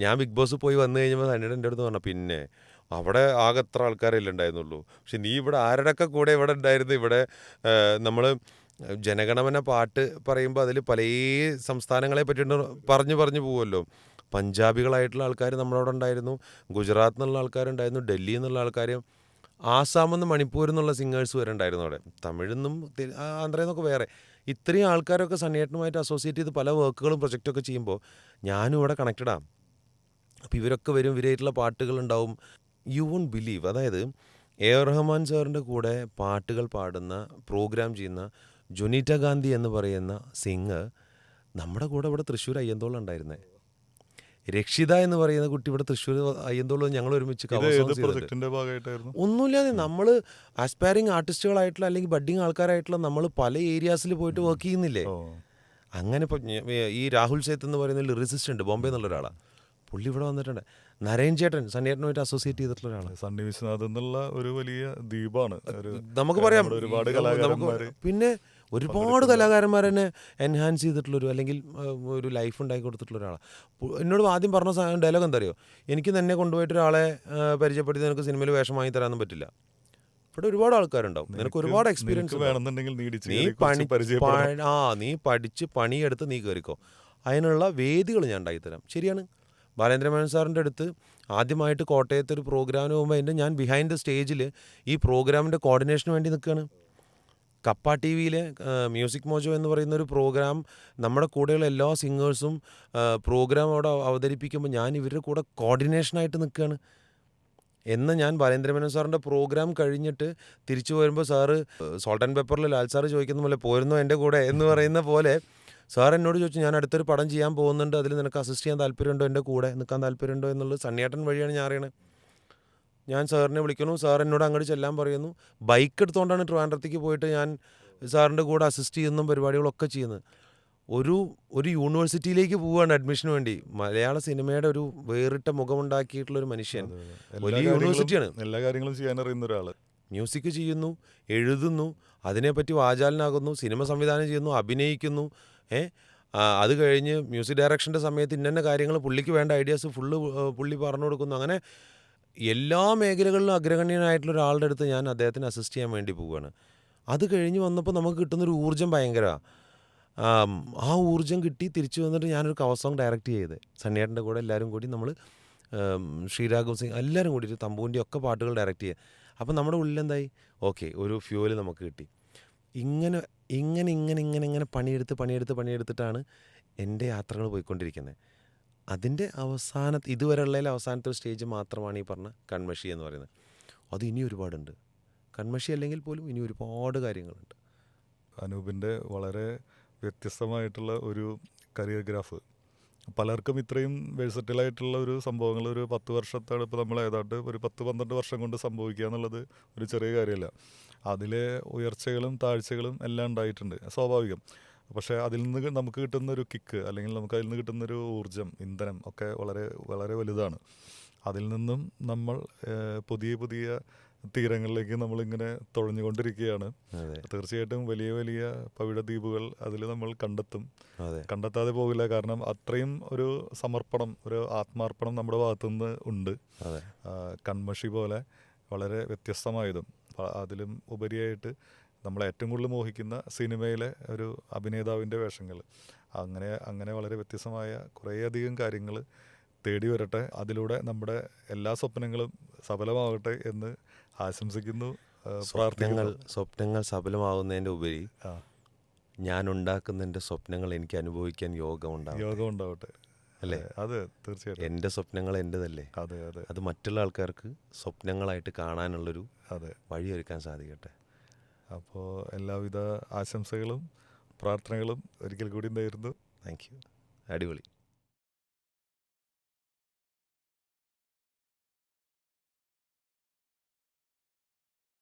ഞാൻ ബിഗ് ബോസ് പോയി വന്നു കഴിഞ്ഞപ്പോൾ സണ്ണിയേട്ടൻ എൻ്റെ അടുത്ത് പറഞ്ഞു, പിന്നെ അവിടെ ആകെ എത്ര ആൾക്കാരല്ലേ ഉണ്ടായിരുന്നുള്ളൂ, പക്ഷെ നീ ഇവിടെ ആരുടെയൊക്കെ കൂടെ ഇവിടെ ഉണ്ടായിരുന്നു. ഇവിടെ നമ്മൾ ജനഗണമന പാട്ട് പറയുമ്പോൾ അതിൽ പല സംസ്ഥാനങ്ങളെ പറ്റിയിട്ട് പറഞ്ഞു പോകുമല്ലോ. പഞ്ചാബികളായിട്ടുള്ള ആൾക്കാർ നമ്മളവിടെ ഉണ്ടായിരുന്നു, ഗുജറാത്തിൽ നിന്നുള്ള ആൾക്കാരുണ്ടായിരുന്നു, ഡൽഹിയിൽ നിന്നുള്ള ആൾക്കാർ, ആസാമിൽ നിന്ന് മണിപ്പൂരിൽ നിന്നുള്ള സിംഗേഴ്സ് വരെ ഉണ്ടായിരുന്നു അവിടെ, തമിഴിൽ നിന്നും ആന്ധ്രയിൽ നിന്നൊക്കെ വേറെ. ഇത്രയും ആൾക്കാരൊക്കെ സണ്ണിയേട്ടനുമായിട്ട് അസോസിയേറ്റ് ചെയ്ത് പല വർക്കുകളും പ്രൊജക്റ്റൊക്കെ ചെയ്യുമ്പോൾ ഞാനും ഇവിടെ കണക്റ്റഡാണ്. അപ്പോൾ ഇവരൊക്കെ വരും, ഇവരായിട്ടുള്ള പാട്ടുകളുണ്ടാവും. യു വോണ്ട് ബിലീവ്, അതായത് എ.ആർ. റഹ്മാൻ സാറിൻ്റെ കൂടെ പാട്ടുകൾ പാടുന്ന പ്രോഗ്രാം ചെയ്യുന്ന ജൊനീറ്റ ഗാന്ധി എന്ന് പറയുന്ന സിംഗർ നമ്മുടെ കൂടെ ഇവിടെ തൃശ്ശൂർ അയ്യന്തോളം ഉണ്ടായിരുന്നത്. രക്ഷിത എന്ന് പറയുന്ന കുട്ടി ഇവിടെ തൃശ്ശൂർ അയ്യന്തോളം ഞങ്ങൾ ഒരുമിച്ച് ഒന്നുമില്ലാതെ നമ്മൾ ആസ്പയറിങ് ആർട്ടിസ്റ്റുകളായിട്ടുള്ള അല്ലെങ്കിൽ ബഡ്ഡിങ് ആൾക്കാരായിട്ടുള്ള നമ്മൾ പല ഏരിയാസിൽ പോയിട്ട് വർക്ക് ചെയ്യുന്നില്ലേ. അങ്ങനെ ഇപ്പോൾ ഈ രാഹുൽ സേത്ത് എന്ന് പറയുന്ന ലിറിസിസ്റ്റ് ഉണ്ട്, ബോംബെ എന്നുള്ള ഒരാളാണ്. പുള്ളി ഇവിടെ വന്നിട്ടുണ്ട്. നരേൻ ചേട്ടൻ സണ്ണിയേട്ടനുമായിട്ട് അസോസിയേറ്റ് ചെയ്തിട്ടുള്ള ഒരാളാണ്. സണ്ണി വിശ്വനാഥ് എന്നുള്ള ഒരു വലിയ ദ്വീപാണ് നമുക്ക് പറയാം. ഒരുപാട് കലാകാരന്മാർ, പിന്നെ ഒരുപാട് കലാകാരന്മാർ തന്നെ എൻഹാൻസ് ചെയ്തിട്ടുള്ളൊരു അല്ലെങ്കിൽ ഒരു ലൈഫ് ഉണ്ടാക്കി കൊടുത്തിട്ടുള്ള ഒരാളാണ്. എന്നോട് ആദ്യം പറഞ്ഞ ഡയലോഗ് എന്താ അറിയോ, എനിക്ക് തന്നെ കൊണ്ടുപോയിട്ട് ഒരാളെ പരിചയപ്പെടുത്തി നിനക്ക് സിനിമയിൽ വേഷം വാങ്ങി തരാനൊന്നും പറ്റില്ല. ഇവിടെ ഒരുപാട് ആൾക്കാരുണ്ടാവും, നിനക്ക് ഒരുപാട് എക്സ്പീരിയൻസ് വേണമെന്നുണ്ടെങ്കിൽ നീ പഠിച്ച് പണിയെടുത്ത് നീ കയറിക്കോ, അതിനുള്ള വേദികൾ ഞാൻ ഉണ്ടാക്കിത്തരാം. ശരിയാണ്. ബാലേന്ദ്രമേനോൻ സാറിൻ്റെ അടുത്ത് ആദ്യമായിട്ട് കോട്ടയത്ത് ഒരു പ്രോഗ്രാമിന് പോകുമ്പോൾ ഞാൻ ബിഹൈൻഡ് ദ സ്റ്റേജിൽ ഈ പ്രോഗ്രാമിൻ്റെ കോർഡിനേഷന് വേണ്ടി നിൽക്കുകയാണ്. കപ്പ ടി വിയിലെ മ്യൂസിക് മോജോ എന്ന് പറയുന്ന ഒരു പ്രോഗ്രാം നമ്മുടെ കൂടെയുള്ള എല്ലാ സിംഗേഴ്സും പ്രോഗ്രാം അവിടെ അവതരിപ്പിക്കുമ്പോൾ ഞാൻ ഇവരുടെ കൂടെ കോർഡിനേഷനായിട്ട് നിൽക്കുകയാണ്. ഞാൻ ബാലേന്ദ്രമേനോൻ സാറിൻ്റെ പ്രോഗ്രാം കഴിഞ്ഞിട്ട് തിരിച്ചു വരുമ്പോൾ സാറ് സോൾട്ട് ആൻഡ് പെപ്പറിൽ ലാൽ സാറ് ചോദിക്കുന്ന പോലെ പോരുന്നോ എൻ്റെ കൂടെ എന്ന് പറയുന്ന പോലെ സാർ എന്നോട് ചോദിച്ചു, ഞാൻ അടുത്തൊരു പടം ചെയ്യാൻ പോകുന്നുണ്ട്, അതിൽ നിനക്ക് അസിസ്റ്റ് ചെയ്യാൻ താല്പര്യമുണ്ടോ, എൻ്റെ കൂടെ നിൽക്കാൻ താല്പര്യമുണ്ടോ എന്നുള്ളത് സണ്ണിയേട്ടൻ വഴിയാണ് ഞാൻ അറിയണത്. ഞാൻ സാറിനെ വിളിക്കുന്നു, സാർ എന്നോട് അങ്ങോട്ട് ചെല്ലാൻ പറയുന്നു. ബൈക്ക് എടുത്തുകൊണ്ടാണ് ട്രിവാൻഡ്രത്തേക്ക് പോയിട്ട് ഞാൻ സാറിൻ്റെ കൂടെ അസിസ്റ്റ് ചെയ്യുന്ന പരിപാടികളൊക്കെ ചെയ്യുന്നത്. ഒരു യൂണിവേഴ്സിറ്റിയിലേക്ക് പോവുകയാണ് അഡ്മിഷന് വേണ്ടി. മലയാള സിനിമയുടെ ഒരു വേറിട്ട മുഖമുണ്ടാക്കിയിട്ടുള്ളൊരു മനുഷ്യൻ, വലിയ യൂണിവേഴ്സിറ്റിയാണ്. എല്ലാ കാര്യങ്ങളും ചെയ്യാൻ അറിയുന്ന ഒരാൾ. മ്യൂസിക് ചെയ്യുന്നു, എഴുതുന്നു, അതിനെപ്പറ്റി വാചാലനാകുന്നു, സിനിമ സംവിധാനം ചെയ്യുന്നു, അഭിനയിക്കുന്നു. അത് കഴിഞ്ഞ് മ്യൂസിക് ഡയറക്ഷൻ്റെ സമയത്ത് ഇന്ന കാര്യങ്ങൾ പുള്ളിക്ക് വേണ്ട ഐഡിയാസ് പുള്ളി പറഞ്ഞു കൊടുക്കുന്നു. അങ്ങനെ എല്ലാ മേഖലകളിലും അഗ്രഗണ്യനായിട്ടുള്ള ഒരാളുടെ അടുത്ത് ഞാൻ അദ്ദേഹത്തിന് അസിസ്റ്റ് ചെയ്യാൻ വേണ്ടി പോവുകയാണ്. അത് കഴിഞ്ഞ് വന്നപ്പോൾ നമുക്ക് കിട്ടുന്നൊരു ഊർജ്ജം ഭയങ്കരമാണ്. ആ ഊർജ്ജം കിട്ടി തിരിച്ചു വന്നിട്ട് ഞാനൊരു കവർ സോങ് ഡയറക്റ്റ് ചെയ്ത് സണ്ണിയേട്ടൻ്റെ കൂടെ എല്ലാവരും കൂടി നമ്മൾ ശ്രീരാഘവ് സിംഗ് എല്ലാവരും കൂടിയിട്ട് തമ്പുവിൻ്റെ ഒക്കെ പാട്ടുകൾ ഡയറക്റ്റ് ചെയ്യുക. അപ്പം നമ്മുടെ ഉള്ളിലെന്തായി, ഓക്കെ, ഒരു ഫ്യൂവൽ നമുക്ക് കിട്ടി. ഇങ്ങനെ പണിയെടുത്തിട്ടാണ് എൻ്റെ യാത്രകൾ പോയിക്കൊണ്ടിരിക്കുന്നത്. അതിൻ്റെ ഇതുവരെയുള്ളതിൽ അവസാനത്തെ ഒരു സ്റ്റേജ് മാത്രമാണ് ഈ പറഞ്ഞ കൺമഷി എന്ന് പറയുന്നത്. അത് ഇനി ഒരുപാടുണ്ട്. കൺമഷി അല്ലെങ്കിൽ പോലും ഇനി ഒരുപാട് കാര്യങ്ങളുണ്ട്. അനൂപിൻ്റെ വളരെ വ്യത്യസ്തമായിട്ടുള്ള ഒരു കരിയോഗ്രാഫ്. പലർക്കും ഇത്രയും വേഴ്സറ്റൈലായിട്ടുള്ള ഒരു സംഭവങ്ങൾ ഒരു 10 വർഷത്താണ് ഇപ്പോൾ നമ്മൾ ഏതാണ്ട് ഒരു 10-12 വർഷം കൊണ്ട് സംഭവിക്കുക എന്നുള്ളത് ഒരു ചെറിയ കാര്യമല്ല. അതിലെ ഉയർച്ചകളും താഴ്ചകളും എല്ലാം ഉണ്ടായിട്ടുണ്ട്, സ്വാഭാവികം. പക്ഷേ അതിൽ നിന്ന് നമുക്ക് കിട്ടുന്നൊരു കിക്ക്, അല്ലെങ്കിൽ നമുക്ക് അതിൽ നിന്ന് കിട്ടുന്നൊരു ഊർജ്ജം, ഇന്ധനം ഒക്കെ വളരെ വളരെ വലുതാണ്. അതിൽ നിന്നും നമ്മൾ പുതിയ പുതിയ തീരങ്ങളിലേക്ക് നമ്മളിങ്ങനെ തുഴഞ്ഞുകൊണ്ടിരിക്കുകയാണ്. അതെ തീർച്ചയായിട്ടും വലിയ വലിയ പവിഴദ്വീപുകൾ അതിൽ നമ്മൾ കണ്ടെത്തും. അതെ കണ്ടെത്താതെ പോകില്ല. കാരണം അത്രയും ഒരു സമർപ്പണം, ഒരു ആത്മാർപ്പണം നമ്മുടെ ഭാഗത്തുനിന്ന് ഉണ്ട്. അതെ കൺമഷി പോലെ വളരെ വ്യത്യസ്തമായതും അതിലും ഉപരിയായിട്ട് നമ്മളെ ഏറ്റവും കൂടുതൽ മോഹിക്കുന്ന സിനിമയിലെ ഒരു അഭിനേതാവിൻ്റെ വേഷങ്ങൾ, അങ്ങനെ അങ്ങനെ വളരെ വ്യത്യസ്തമായ കുറേയധികം കാര്യങ്ങൾ തേടി വരട്ടെ. അതിലൂടെ നമ്മുടെ എല്ലാ സ്വപ്നങ്ങളും സഫലമാവട്ടെ എന്ന് ആശംസിക്കുന്നു, പ്രാർത്ഥിക്കുന്നു. സ്വപ്നങ്ങൾ സഫലമാവുന്നതിൻ്റെ ഉപരി ആ, ഞാൻ ഉണ്ടാക്കുന്ന എൻ്റെ സ്വപ്നങ്ങൾ എനിക്ക് അനുഭവിക്കാൻ യോഗം ഉണ്ടാവും, യോഗം ഉണ്ടാവട്ടെ. അല്ലേ? അതെ, തീർച്ചയായിട്ടും. എൻ്റെ സ്വപ്നങ്ങൾ എൻ്റെതല്ലേ, അതെ അതെ അത് മറ്റുള്ള ആൾക്കാർക്ക് സ്വപ്നങ്ങളായിട്ട് കാണാനുള്ളൊരു അതെ. വഴിയൊരുക്കാൻ സാധിക്കട്ടെ. അപ്പോൾ എല്ലാവിധ ആശംസകളും പ്രാർത്ഥനകളും ഒരിക്കൽ കൂടി നേരുന്നു. Thank you. അടിപൊളി.